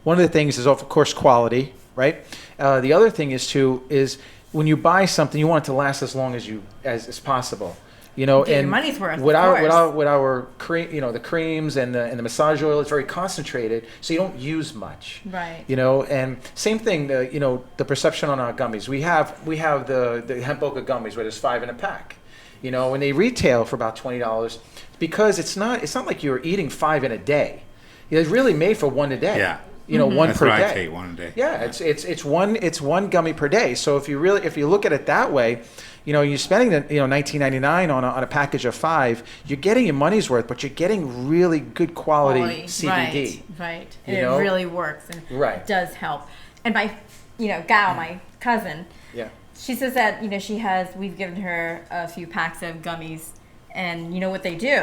one of the things is of course quality, right? The other thing is when you buy something, you want it to last as long as possible. Get your and money's worth, with of our course. cream, the creams and the massage oil, it's very concentrated, so you don't use much. Right. And same thing, the perception on our gummies. We have the Hemp Boca gummies where there's 5 in a pack. And they retail for about $20 because it's not like you're eating 5 in a day. It's really made for one a day. Yeah. One That's per what day. I take, one a day. Yeah, it's one gummy per day. So if you look at it that way, you're spending $19.99 on a package of 5. You're getting your money's worth, but you're getting really good quality CBD. Right. You It know? really works and Right. it does help. And my, Gal, my cousin, Yeah. she says that we've given her a few packs of gummies, and you know what they do?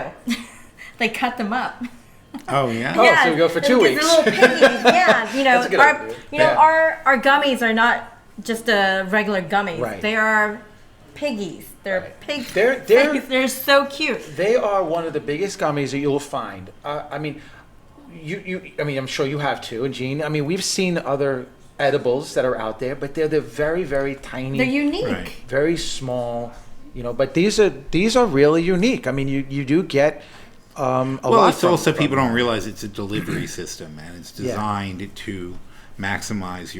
They cut them up. Oh yeah. Oh, so we go for 2 they're weeks. little piggies. Yeah, That's a good idea. Yeah. our gummies are not just regular gummies. Right. They are piggies. They're Right. pig. They're so cute. They are one of the biggest gummies that you'll find. I'm sure you have too, and Gene. We've seen other edibles that are out there, but they're very, very tiny. They're unique. Right. Very small. But these are really unique. You do get a lot. Well, it's from- also from people them. don't realize it's a delivery system, and it's Yeah. designed to maximize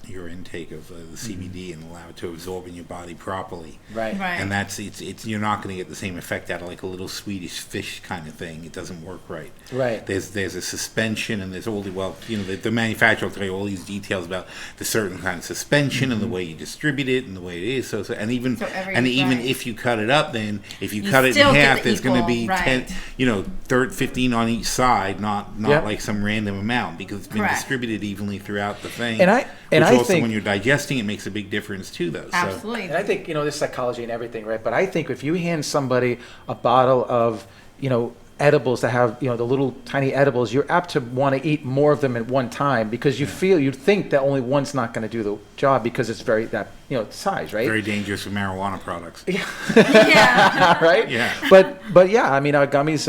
your intake of the CBD and allow it to absorb in your body properly. Right. Right. And that's it's you're not going to get the same effect out of like a little Swedish fish kind of thing. It doesn't work right. Right. There's a suspension, and there's all the manufacturer will tell you all these details about the certain kind of suspension and the way you distribute it and the way it is. So even right. if you cut it up, then if you You cut it in still get half, the there's going to equal, be right. 10, 15 on each side, not Yep. like some random amount, because it's been Correct. distributed evenly throughout the thing. And I also, think- when you're digesting, it makes a big difference too, though. So. Absolutely. And I think, there's psychology and everything, right? But I think if you hand somebody a bottle of, edibles that have, the little tiny edibles, you're apt to want to eat more of them at one time, because you think that only one's not going to do the job, because it's very, size, right? Very dangerous for marijuana products. Yeah. Right? Yeah. But yeah, I mean, our gummies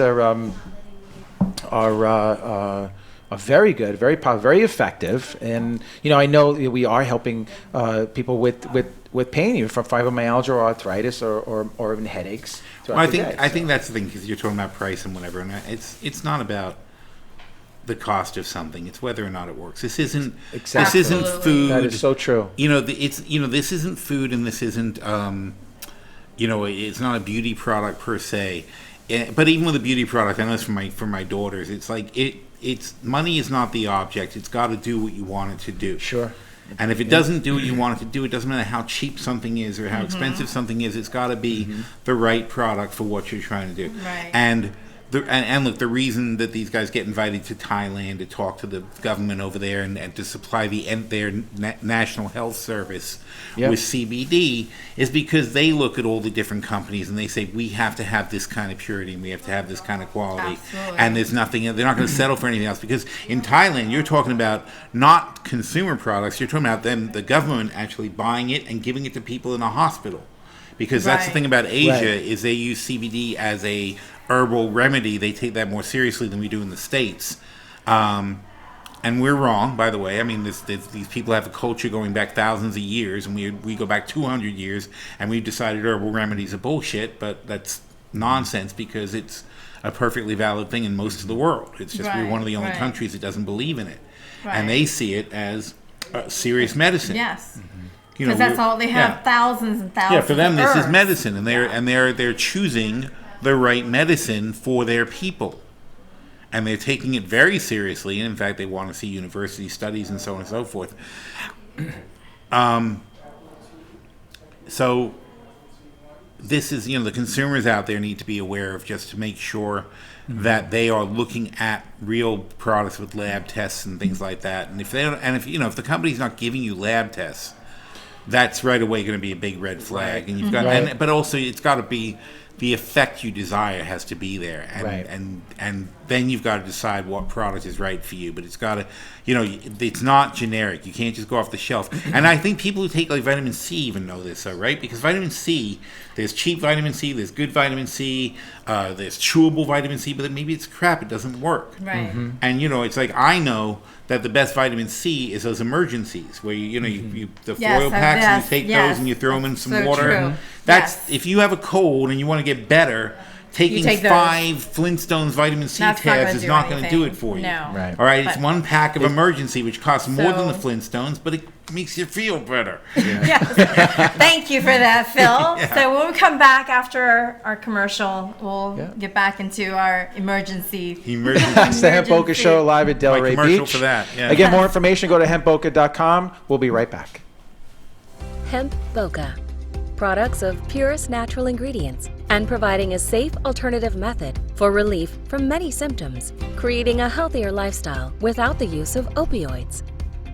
are very good, very very effective, and I know we are helping people with pain, even from fibromyalgia or arthritis or even headaches. Well, I think that's the thing, because you're talking about price and whatever, and it's not about the cost of something; it's whether or not it works. This isn't Exactly. This isn't food. That is so true. This isn't food, and this isn't it's not a beauty product per se. But even with a beauty product, I know this for my daughters. It's like it's money is not the object. It's got to do what you want it to do. Sure. And if it doesn't do what you want it to do, it doesn't matter how cheap something is or how expensive something is. It's got to be the right product for what you're trying to do. Right. And look, the reason that these guys get invited to Thailand to talk to the government over there and to supply their National Health Service Yep. with CBD is because they look at all the different companies and they say, we have to have this kind of purity and we have to have this kind of quality. Absolutely. And there's nothing, they're not going to settle for anything else, because in Thailand, you're talking about not consumer products, you're talking about the government actually buying it and giving it to people in a hospital. Because that's the Right. thing about Asia, Right. is they use CBD as a herbal remedy. They take that more seriously than we do in the States. And we're wrong, by the way. I mean, these people have a culture going back thousands of years, and we go back 200 years, and we've decided herbal remedies are bullshit, but that's nonsense, because it's a perfectly valid thing in most of the world. It's just we're one of the only Right. countries that doesn't believe in it. Right. And they see it as serious medicine. Yes. You know, Because that's we're- all they yeah. have, thousands and thousands. Yeah, for them of this is herbs. medicine, and they're choosing the right medicine for their people, and they're taking it very seriously. And in fact, they want to see university studies and so on and so forth. So this is, the consumers out there need to be aware of, just to make sure that they are looking at real products with lab tests and things like that. And if they don't, and if the company's not giving you lab tests, that's right away going to be a big red flag. And you've got, Right. but also it's got to be the effect you desire has to be there, and Right. and then you've got to decide what product is right for you. But it's got to, it's not generic. You can't just go off the shelf. And I think people who take like vitamin C even know this, though, right? Because vitamin C, there's cheap vitamin C, there's good vitamin C, there's chewable vitamin C, but maybe it's crap. It doesn't work. Right. And it's like, I know that the best vitamin C is those emergencies where you the Yes, foil packs, and you take yes, those and you throw them in some so water. true. That's Yes. if you have a cold and you want to get better. Taking take those. 5 Flintstones vitamin C That's not tabs gonna is do not going to do anything. it for you. No. Right. All right, it's But- one pack of emergency, which costs more than the So- Flintstones, but it makes you feel better. Yes. Thank you for that, Phil. So when we come back after our commercial, we'll Yeah. get back into our emergency. Emergency. It's the Hemp Boca Show live at My Delray commercial Beach. for that, yeah. Again, more information, go to hempboca.com. We'll be right back. Hemp Boca. Products of purest natural ingredients and providing a safe alternative method for relief from many symptoms, creating a healthier lifestyle without the use of opioids.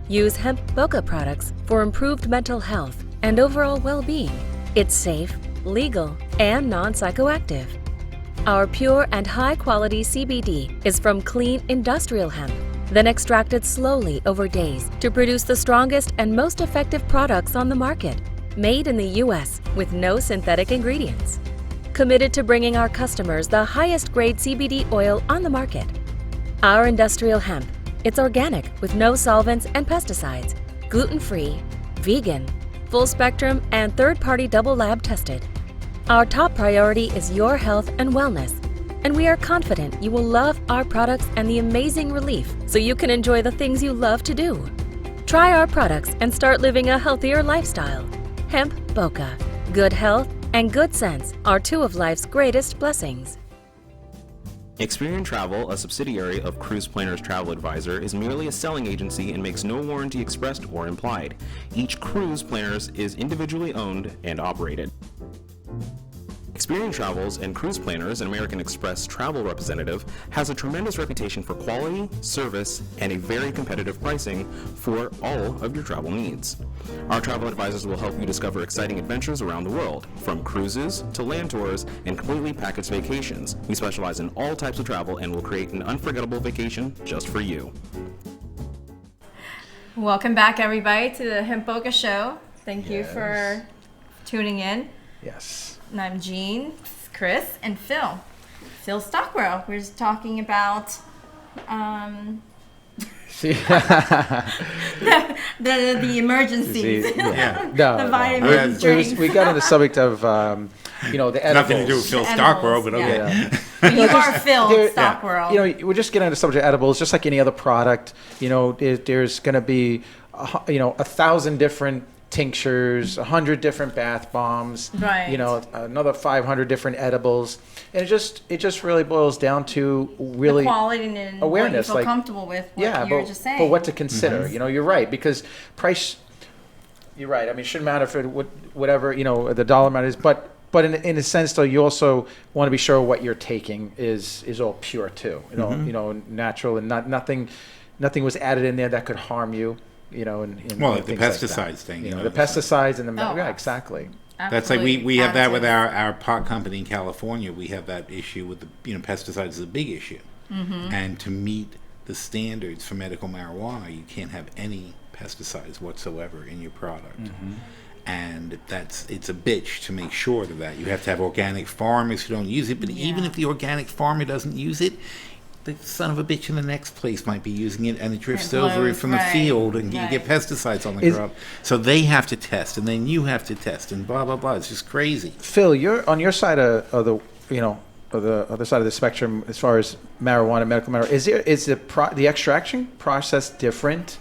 Use Hemp Boca products for improved mental health and overall well-being. It's safe, legal, and non-psychoactive. Our pure and high-quality CBD is from clean industrial hemp, then extracted slowly over days to produce the strongest and most effective products on the market, made in the U.S. with no synthetic ingredients. Committed to bringing our customers the highest grade CBD oil on the market. Our industrial hemp, it's organic with no solvents and pesticides, gluten-free, vegan, full spectrum, and third-party double lab tested. Our top priority is your health and wellness, and we are confident you will love our products and the amazing relief so you can enjoy the things you love to do. Try our products and start living a healthier lifestyle. Hemp Boca. Good health and good sense are two of life's greatest blessings. Experian Travel, a subsidiary of Cruise Planners Travel Advisor, is merely a selling agency and makes no warranty expressed or implied. Each cruise planners is individually owned and operated. Experian Travels and Cruise Planners, an American Express travel representative, has a tremendous reputation for quality, service, and a very competitive pricing for all of your travel needs. Our travel advisors will help you discover exciting adventures around the world, from cruises to land tours and completely packaged vacations. We specialize in all types of travel and will create an unforgettable vacation just for you. Welcome back, everybody, to the Hemp Boca Show. Thank you Yes. for tuning in. Yes. And I'm Jean, Chris, and Phil. Phil Stockwell. We're just talking about See, the emergencies. See, yeah. The No, vitamins, no. drinks. We got on the subject of, the edibles. Nothing to do with Phil The Stockwell, edibles, but okay. Yeah. But you are Phil There- Stockwell. We're just getting on the subject of edibles, just like any other product. There's going to be, 1,000 different tinctures, 100 different bath bombs, Right. Another 500 different edibles, and it just really boils down to really the quality and awareness, what you feel like- comfortable with. What you were just saying. but what to consider. You're right, because price. You're right. I mean, it shouldn't matter for whatever the dollar amount is, but in a sense, though, you also want to be sure what you're taking is all pure too. Natural and nothing was added in there that could harm you. Like the pesticides thing. The pesticides and the Oh, yeah, exactly. That's like Absolutely. we have that with Additives. our pot company in California. We have that issue with the pesticides is a big issue, and to meet the standards for medical marijuana, you can't have any pesticides whatsoever in your product. And it's a bitch to make sure of that. You have to have organic farmers who don't use it, but even if the organic farmer doesn't use it, the son of a bitch in the next place might be using it, and it drifts It over blows, from the right, field, and you right. get pesticides on the crop. So they have to test, and then you have to test, and blah blah blah. It's just crazy. Phil, you're on your side of the of the other side of the spectrum as far as marijuana, medical marijuana. Is the extraction process different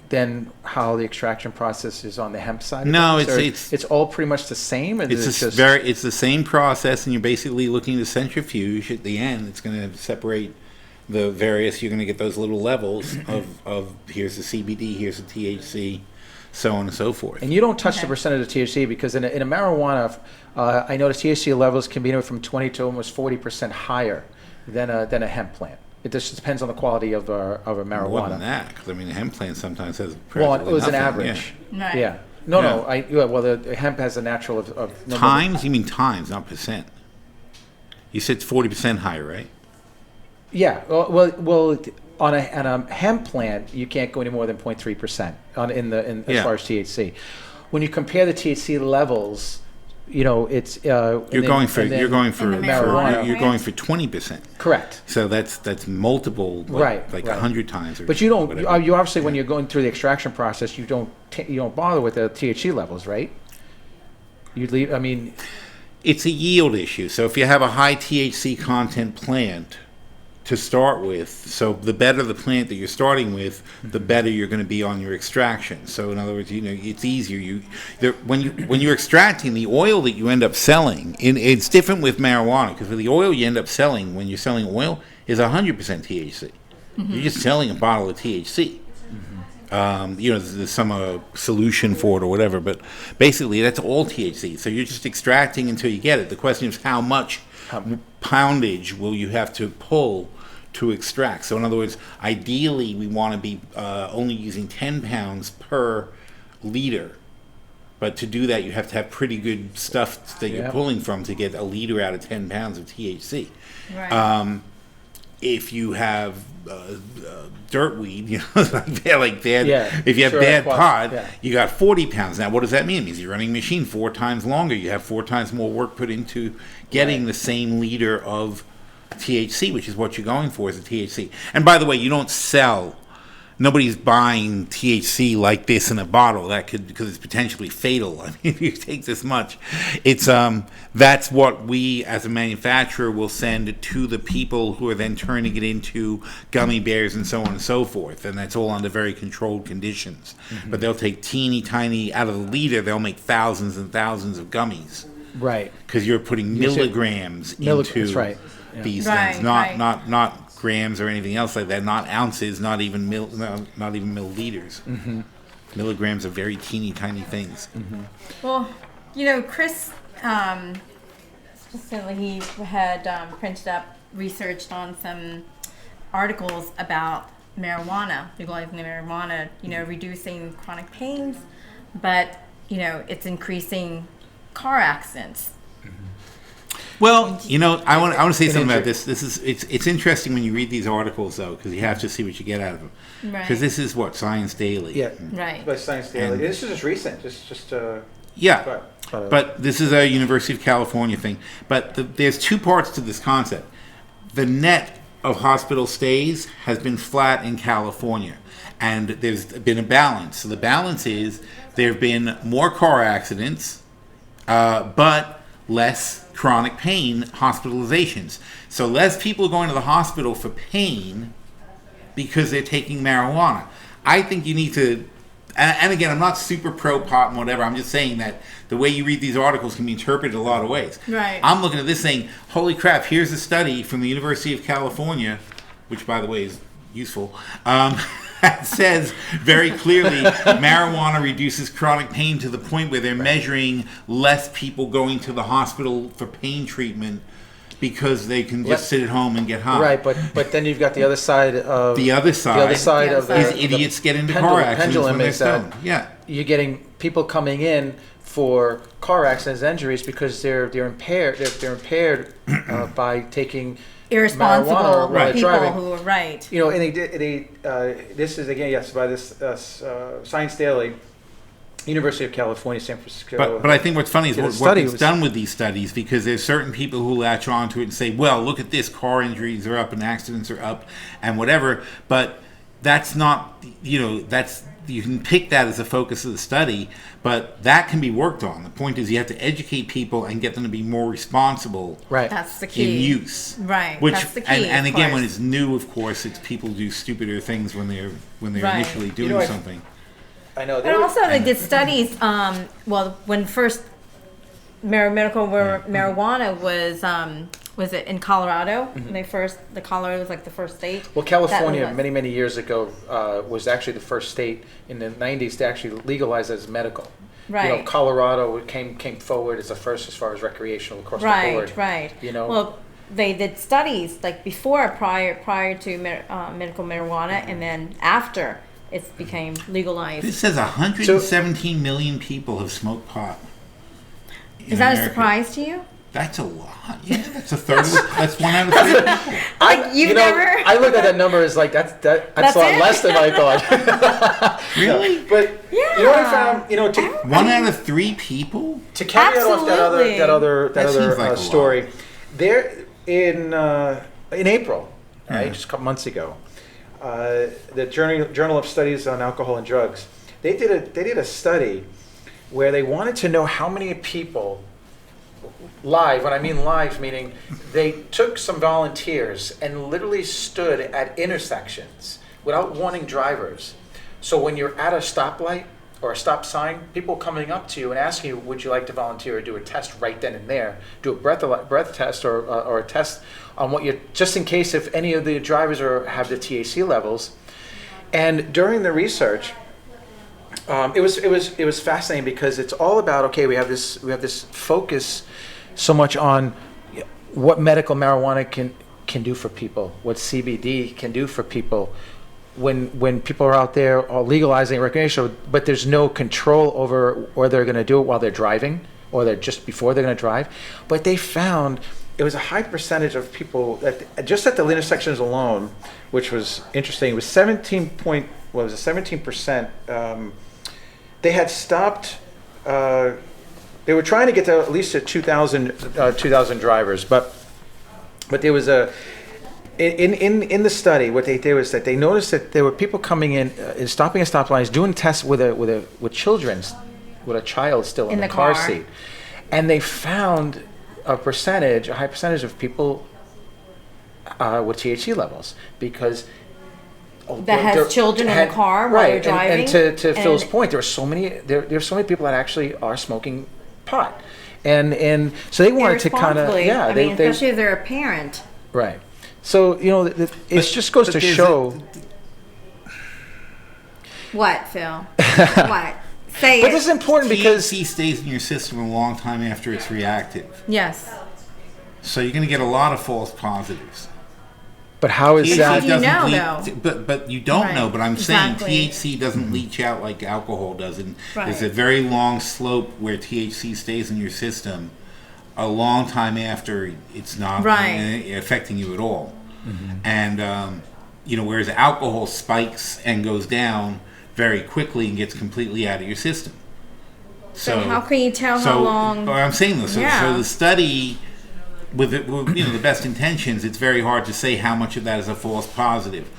than how the extraction process is on the hemp side? No, of things? it's it's all pretty much the same. And it's it's the same process, and you're basically looking to centrifuge at the end. It's going to separate the various. You're going to get those little levels of here's the CBD, here's the THC, so on and so forth. And you don't touch the percentage of THC because in a marijuana, I noticed THC levels can be anywhere from 20 to almost 40% higher than a hemp plant. It just depends on the quality of a marijuana. More than that, because I mean, the hemp plant sometimes has Well, it practically was an nothing, average. yeah. Right. Yeah. No. The hemp has a natural of Times? You mean times, not percent? You said 40% higher, right? Yeah. Well, on a hemp plant, you can't go any more than 0.3% as far as THC. When you compare the THC levels, it's You're going for marijuana, you're going for 20%. correct. So that's multiple, Right. 100 times. Or But you don't. whatever. You obviously, when you're going through the extraction process, you don't bother with the THC levels, right? You leave. I mean, It's a yield issue. So if you have a high THC content plant to start with, so the better the plant that you're starting with, the better you're going to be on your extraction. So in other words, it's easier. When you're extracting the oil that you end up selling, it's different with marijuana, because with the oil you end up selling when you're selling oil is 100% THC. You're just selling a bottle of THC. There's some solution for it or whatever, but basically that's all THC. So you're just extracting until you get it. The question is how much poundage will you have to pull to extract? So in other words, ideally we want to be only using 10 pounds per liter. But to do that, you have to have pretty good stuff that you're pulling from to get a liter out of 10 pounds of THC. Right. If you have dirt weed, like bad. Yeah, if you have sure, bad well, pod, yeah. you got 40 pounds. Now, what does that mean? It means you're running the machine 4 times longer. You have 4 times more work put into getting the same liter of THC, which is what you're going for, is the THC. And by the way, you don't sell nobody's buying THC like this in a bottle. That could, because it's potentially fatal. I mean, if you take this much, it's that's what we as a manufacturer will send to the people who are then turning it into gummy bears and so on and so forth. And that's all under very controlled conditions. But they'll take teeny tiny, out of the liter, they'll make thousands and thousands of gummies. Right. Because you're putting milligrams into that's right. Yeah. these Right, things, right. not grams or anything else like that, not ounces, not even milliliters. Milligrams are very teeny tiny things. Well, Chris recently he had printed up, researched on some articles about marijuana, legalizing marijuana, reducing chronic pains, but, it's increasing car accidents. Well, I want to say something about this. It's interesting when you read these articles though, because you have to see what you get out of them. Right. Because this is what Science Daily. Yeah. Right. By Science Daily. And- This is just recent. Yeah. But this is a University of California thing. But there's two parts to this concept. The net of hospital stays has been flat in California, and there's been a balance. So the balance is there have been more car accidents, but less chronic pain hospitalizations. So less people are going to the hospital for pain because they're taking marijuana. I think you need to, and again, I'm not super pro pot and whatever. I'm just saying that the way you read these articles can be interpreted a lot of ways. Right. I'm looking at this saying, holy crap, here's a study from the University of California, which by the way is useful, that says very clearly marijuana reduces chronic pain to the point where they're measuring less people going to the hospital for pain treatment because they can just sit at home and get high. Right, but then you've got the other side of The other side of the is idiots get into car accidents when they're is that stoned. Yeah. you're getting people coming in for car accidents, injuries because they're impaired. They're impaired by taking Irresponsible marijuana while people driving. who are right. And this is again, yes, by this Science Daily, University of California, San Francisco. But I think what's funny is Yeah, the what study gets was- done with these studies, because there's certain people who latch onto it and say, well, look at this, car injuries are up and accidents are up and whatever. But that's not, you can pick that as a focus of the study, but that can be worked on. The point is you have to educate people and get them to be more responsible Right. That's the key. in use. Right. Which, That's the key. and of again, when course. it's new, of course, it's people do stupider things when they're Right. initially doing know, I- something. I know. And also, they did studies. When first medical marijuana was it in Colorado? When they first, Colorado was like the first state. Well, California, That- many years ago, was actually the first state in the 90s to actually legalize as medical. Right. Colorado came forward as the first as far as recreational across the board. Right. Well, they did studies like prior to medical marijuana, and then after it became legalized. This says 117 million people have smoked pot. in Is that a America. surprise to you? That's a lot. Yeah, that's a third. That's 1 out of 3 people. I look at that number as like that's That's a lot it? less than I thought. Really? But you know what I found? To 1 out of 3 people? to carry off that Absolutely. other seems like a story, lot. there in April, right, Yeah. just a couple months ago, the Journal of Studies on Alcohol and Drugs, they did a study where they wanted to know how many people live. When I mean live, meaning they took some volunteers and literally stood at intersections without warning drivers. So when you're at a stoplight or a stop sign, people coming up to you and asking you, would you like to volunteer or do a test right then and there, do a breath test or a test on what you, just in case if any of the drivers have the THC levels. And during the research, it was fascinating because it's all about, okay, we have this focus so much on what medical marijuana can do for people, what CBD can do for people. When people are out there all legalizing recreational, but there's no control over whether they're going to do it while they're driving or they're just before they're going to drive. But they found it was a high percentage of people that just at the intersections alone, which was interesting. It was 17%. They had stopped. They were trying to get to at least 2,000 drivers, but there was in the study, what they did was that they noticed that there were people coming in, stopping at stop lines, doing tests with children, with a child still in the car seat, and they found a high percentage of people with THC levels because that has children in the car while they're driving. And to Phil's point, there are so many people that actually are smoking pot, and so they wanted to kind of especially if they're a parent. Right. So it just goes to show. What, Phil? What? Say but it. this is important because THC stays in your system a long time after it's reactive. Yes. So you're going to get a lot of false positives. But how is that? You know, though. But you don't know. But I'm exactly. saying THC doesn't leach out like alcohol does, and there's a Right. very long slope where THC stays in your system a long time after it's not affecting you at all. And whereas alcohol spikes and goes down very quickly and gets completely out of your system. So how can you tell how long? I'm saying this. So the study, with the best intentions, it's very hard to say how much of that is a false positive.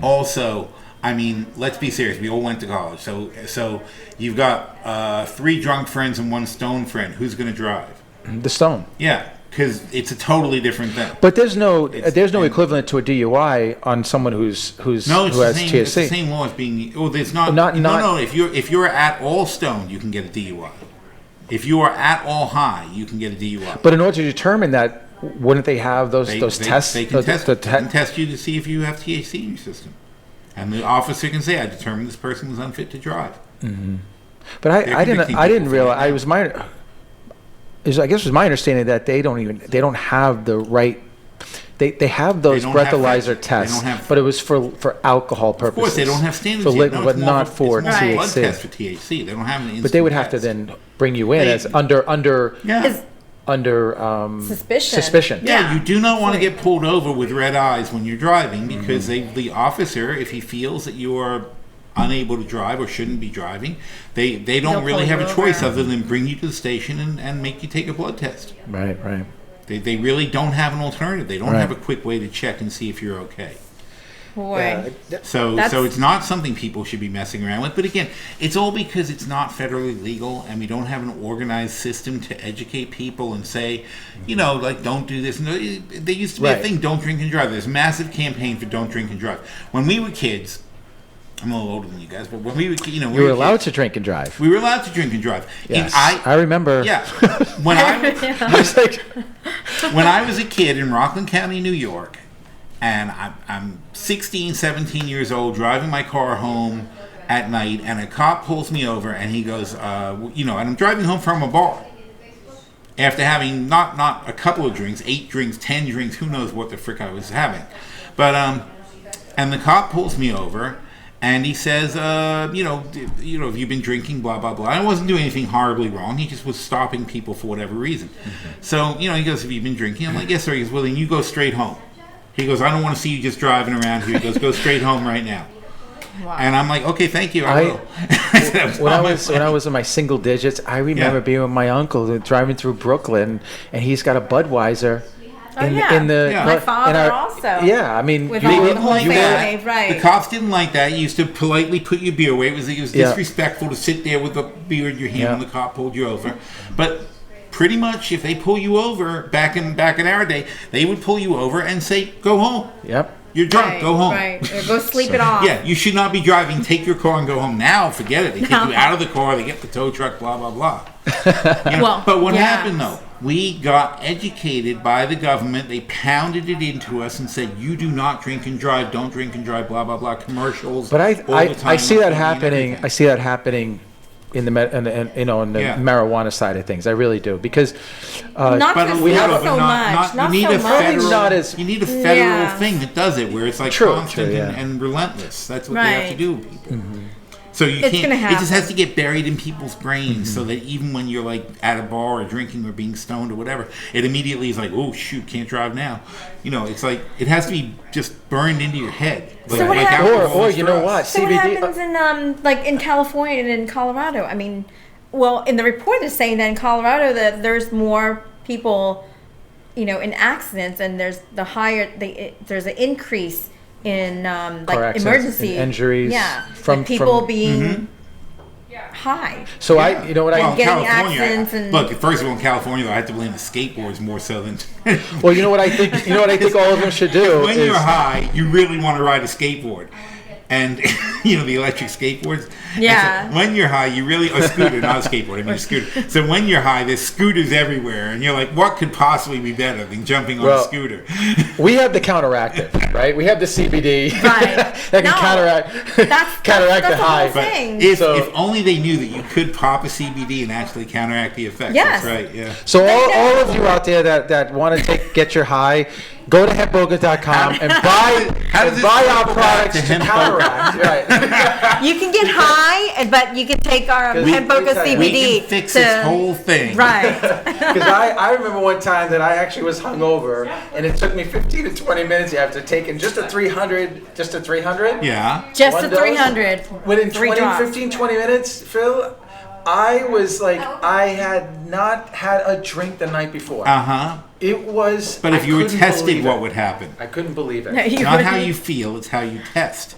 Also, I mean, let's be serious. We all went to college, so you've got 3 drunk friends and 1 stoned friend. Who's going to drive? The stone. Yeah, because it's a totally different thing. But there's no equivalent to a DUI on someone who has THC. It's the same law as being. Oh, there's not. No. If you're at all stoned, you can get a DUI. If you are at all high, you can get a DUI. But in order to determine that, wouldn't they have those tests? They can test you to see if you have THC in your system, and the officer can say, "I determined this person was unfit to drive." But I didn't realize I guess it was my understanding that they don't have the right. They have those breathalyzer tests, but it was for alcohol purposes. Of course, they don't have standards for yet. liquid, but not for it's more THC. blood test for THC. They don't have an instant But they would have to test. then bring you in as under suspicion. Yeah, you do not want to get pulled over with red eyes when you're driving because the officer, if he feels that you are unable to drive or shouldn't be driving, they don't really have a choice other than bring you to the station and make you take a blood test. Right. They really don't have an alternative. They don't have a quick way to check and see if you're okay. Boy. So it's not something people should be messing around with. But again, it's all because it's not federally legal and we don't have an organized system to educate people and say, don't do this. No, there used to be a thing, don't drink and drive. There's a massive campaign for don't drink and drive. When we were kids, I'm a little older than you guys, but when we were, we were allowed to drink and drive. We were allowed to drink and drive. Yes, and I remember. Yeah, when I was a kid in Rockland County, New York, and I'm 16, 17 years old, driving my car home at night, and a cop pulls me over, and he goes, and I'm driving home from a bar after having not a couple of drinks, 8 drinks, 10 drinks, who knows what the frick I was having, but and the cop pulls me over. And he says, have you been drinking, blah, blah, blah. I wasn't doing anything horribly wrong. He just was stopping people for whatever reason. So, he goes, have you been drinking? I'm like, yes, sir. He goes, well, then you go straight home. He goes, I don't want to see you just driving around here. He goes, go straight home right now. Wow. And I'm like, okay, thank you, I will. When I was in my single digits, I remember being with my uncle driving through Brooklyn, and he's got a Budweiser. My father also. Yeah, I mean, with all the whole family, right? The cops didn't like that. You used to politely put your beer away. It was disrespectful to sit there with a beer in your hand when the cop pulled you over. But pretty much, if they pull you over back in our day, they would pull you over and say, "Go home." Yep. You're drunk. Go home. Right. Or go sleep it off. Yeah, you should not be driving. Take your car and go home. Now, forget it. They take you out of the car. They get the tow truck. Blah blah blah. But what happened though? We got educated by the government. They pounded it into us and said, "You do not drink and drive. Don't drink and drive." Blah blah blah. Commercials. But I see that happening. I see that happening in the marijuana side of things. I really do because not so much. You need a federal thing that does it, where it's like constant and relentless. That's what they have to do with people. So you can't. It just has to get buried in people's brains, so that even when you're like at a bar or drinking or being stoned or whatever, it immediately is like, oh shoot, can't drive now. It's like it has to be just burned into your head. Like, so or you know what? So CBD, what happens in California and in Colorado? I mean, well, in the report is saying that in Colorado that there's more people in accidents, and there's there's an increase in Car like accidents, emergency in injuries Yeah, from- like people from- being high. So Yeah. you know what Well, in Getting California, accidents and- look. First of all, in California, though, I have to blame the skateboards more so than. Well, you know what I think. You know what I think all of them should do When is you're high, you really want to ride a skateboard, and the electric skateboards. And Yeah. so when you're high, you really a scooter, not a skateboard. I mean a scooter. So when you're high, there's scooters everywhere, and you're like, what could possibly be better than jumping on a Well, scooter? we have the counteractive, right? We have the CBD Right. that can No, counteract that's the the high. whole thing. If, So- if only they knew that you could pop a CBD and actually counteract the effects. Yes. That's right. Yeah. So all of you out there that want to get your high, go to hempboca.com and how does this buy our circle back products to to Hemp counteract. Right. You can get high, but you can take our Hemp Boca we CBD. We can fix this whole thing. Right. Because I remember one time that I actually was hungover, and it took me 15 to 20 minutes after taking just a 300, Yeah. Just One a dose? 300. Within 3 20, drops. 15, 20 minutes, Phil, I was like, I had not had a drink the night before. Uh huh. It was. But if I you were couldn't tested, believe what it. would happen? I couldn't believe it. No, you Not how wouldn't. you feel; it's how you test.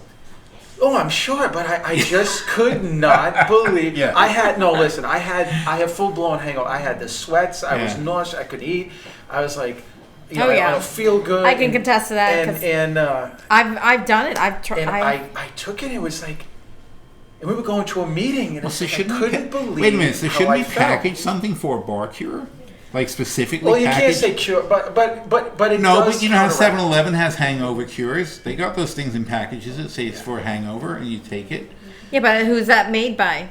Oh, I'm sure, but I just could not believe. Yeah. I had no. Listen, I had full blown hangover. I had the sweats. I was Yeah. nauseous. I could eat. I was like, Oh, yeah. I don't feel good. I can contest to that, 'cause And I've done it. I've tried. and I took it. It was like, and we were going to a meeting, and Well, it's so like, I shouldn't couldn't we believe. wait a minute. So how shouldn't I we felt. package something for a bar cure, like specifically? Well, you can't packaged? say cure, but it No, does but you know how counteract. 7-Eleven has hangover cures? They got those things in packages that say it's for a hangover, and you take it. Yeah, but who's that made by?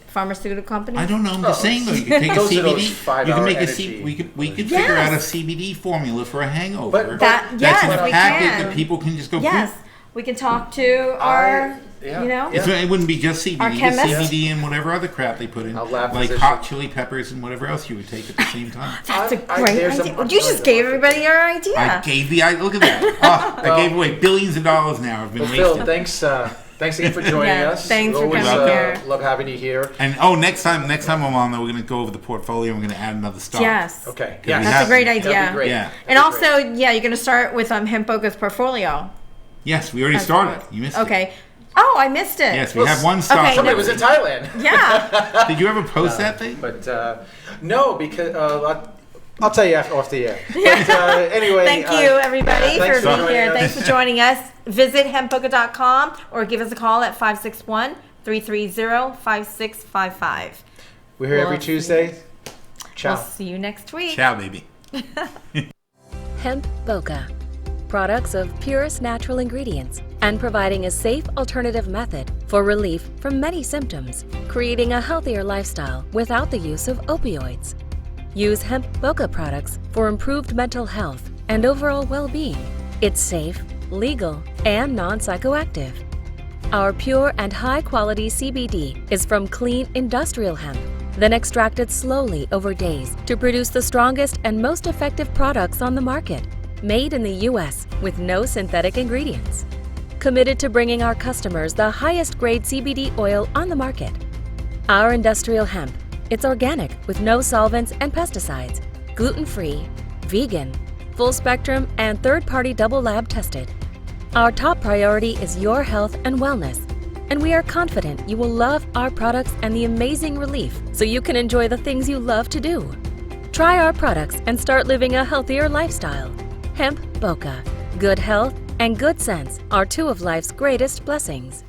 Pharmaceutical company? I don't know. I'm just saying though. You can take a Those are those CBD. 5-hour You can make a energy. We could figure out a Yes. CBD formula for a hangover. But That- That's yes, in a we packet can. that people can just go. Yes, we can talk to our, yeah. you know, Yeah. It wouldn't be just Our CBD, chemist? CBD and whatever other crap they put in, Our lab like physician. hot chili peppers and whatever else you would take at the same time. that's a I- great there's a- idea. I'm You sorry just to gave laugh. everybody your idea. I gave look at that. Oh, I gave away billions of dollars now. I've been Well, wasting. Phil, thanks again for joining Yeah, us. thanks for Always, coming here. Love having you here. And next time I'm on, though, we're going to go over the portfolio. and We're going to add another stock. Yes. Okay. Yeah, Yeah. That's have- a great That'd be idea. great. Yeah. And That'd be also, great. yeah, you're going to start with Hemp Boca's portfolio. Yes, we already As started. well. You missed it. Okay. Oh, I missed it. Yes, we have one stock. Okay, Somebody was in Thailand. Yeah. Did you ever post that thing? But no, because I'll tell you off the air. But anyway, Thank you, everybody, thanks for being joining here. us. Thanks for joining us. Visit hempboca.com or give us a call at 561-330-5655. We're here every We'll see. Tuesday. Ciao. We'll see you next week. Ciao, baby. Hemp Boca. Products of purest natural ingredients and providing a safe alternative method for relief from many symptoms, creating a healthier lifestyle without the use of opioids. Use Hemp Boca products for improved mental health and overall well-being. It's safe, legal, and non-psychoactive. Our pure and high-quality CBD is from clean industrial hemp, then extracted slowly over days to produce the strongest and most effective products on the market, made in the U.S. with no synthetic ingredients. Committed to bringing our customers the highest grade CBD oil on the market. Our industrial hemp, it's organic with no solvents and pesticides, gluten-free, vegan, full spectrum, and third-party double lab tested. Our top priority is your health and wellness, and we are confident you will love our products and the amazing relief so you can enjoy the things you love to do. Try our products and start living a healthier lifestyle. Hemp Boca. Good health and good sense are two of life's greatest blessings.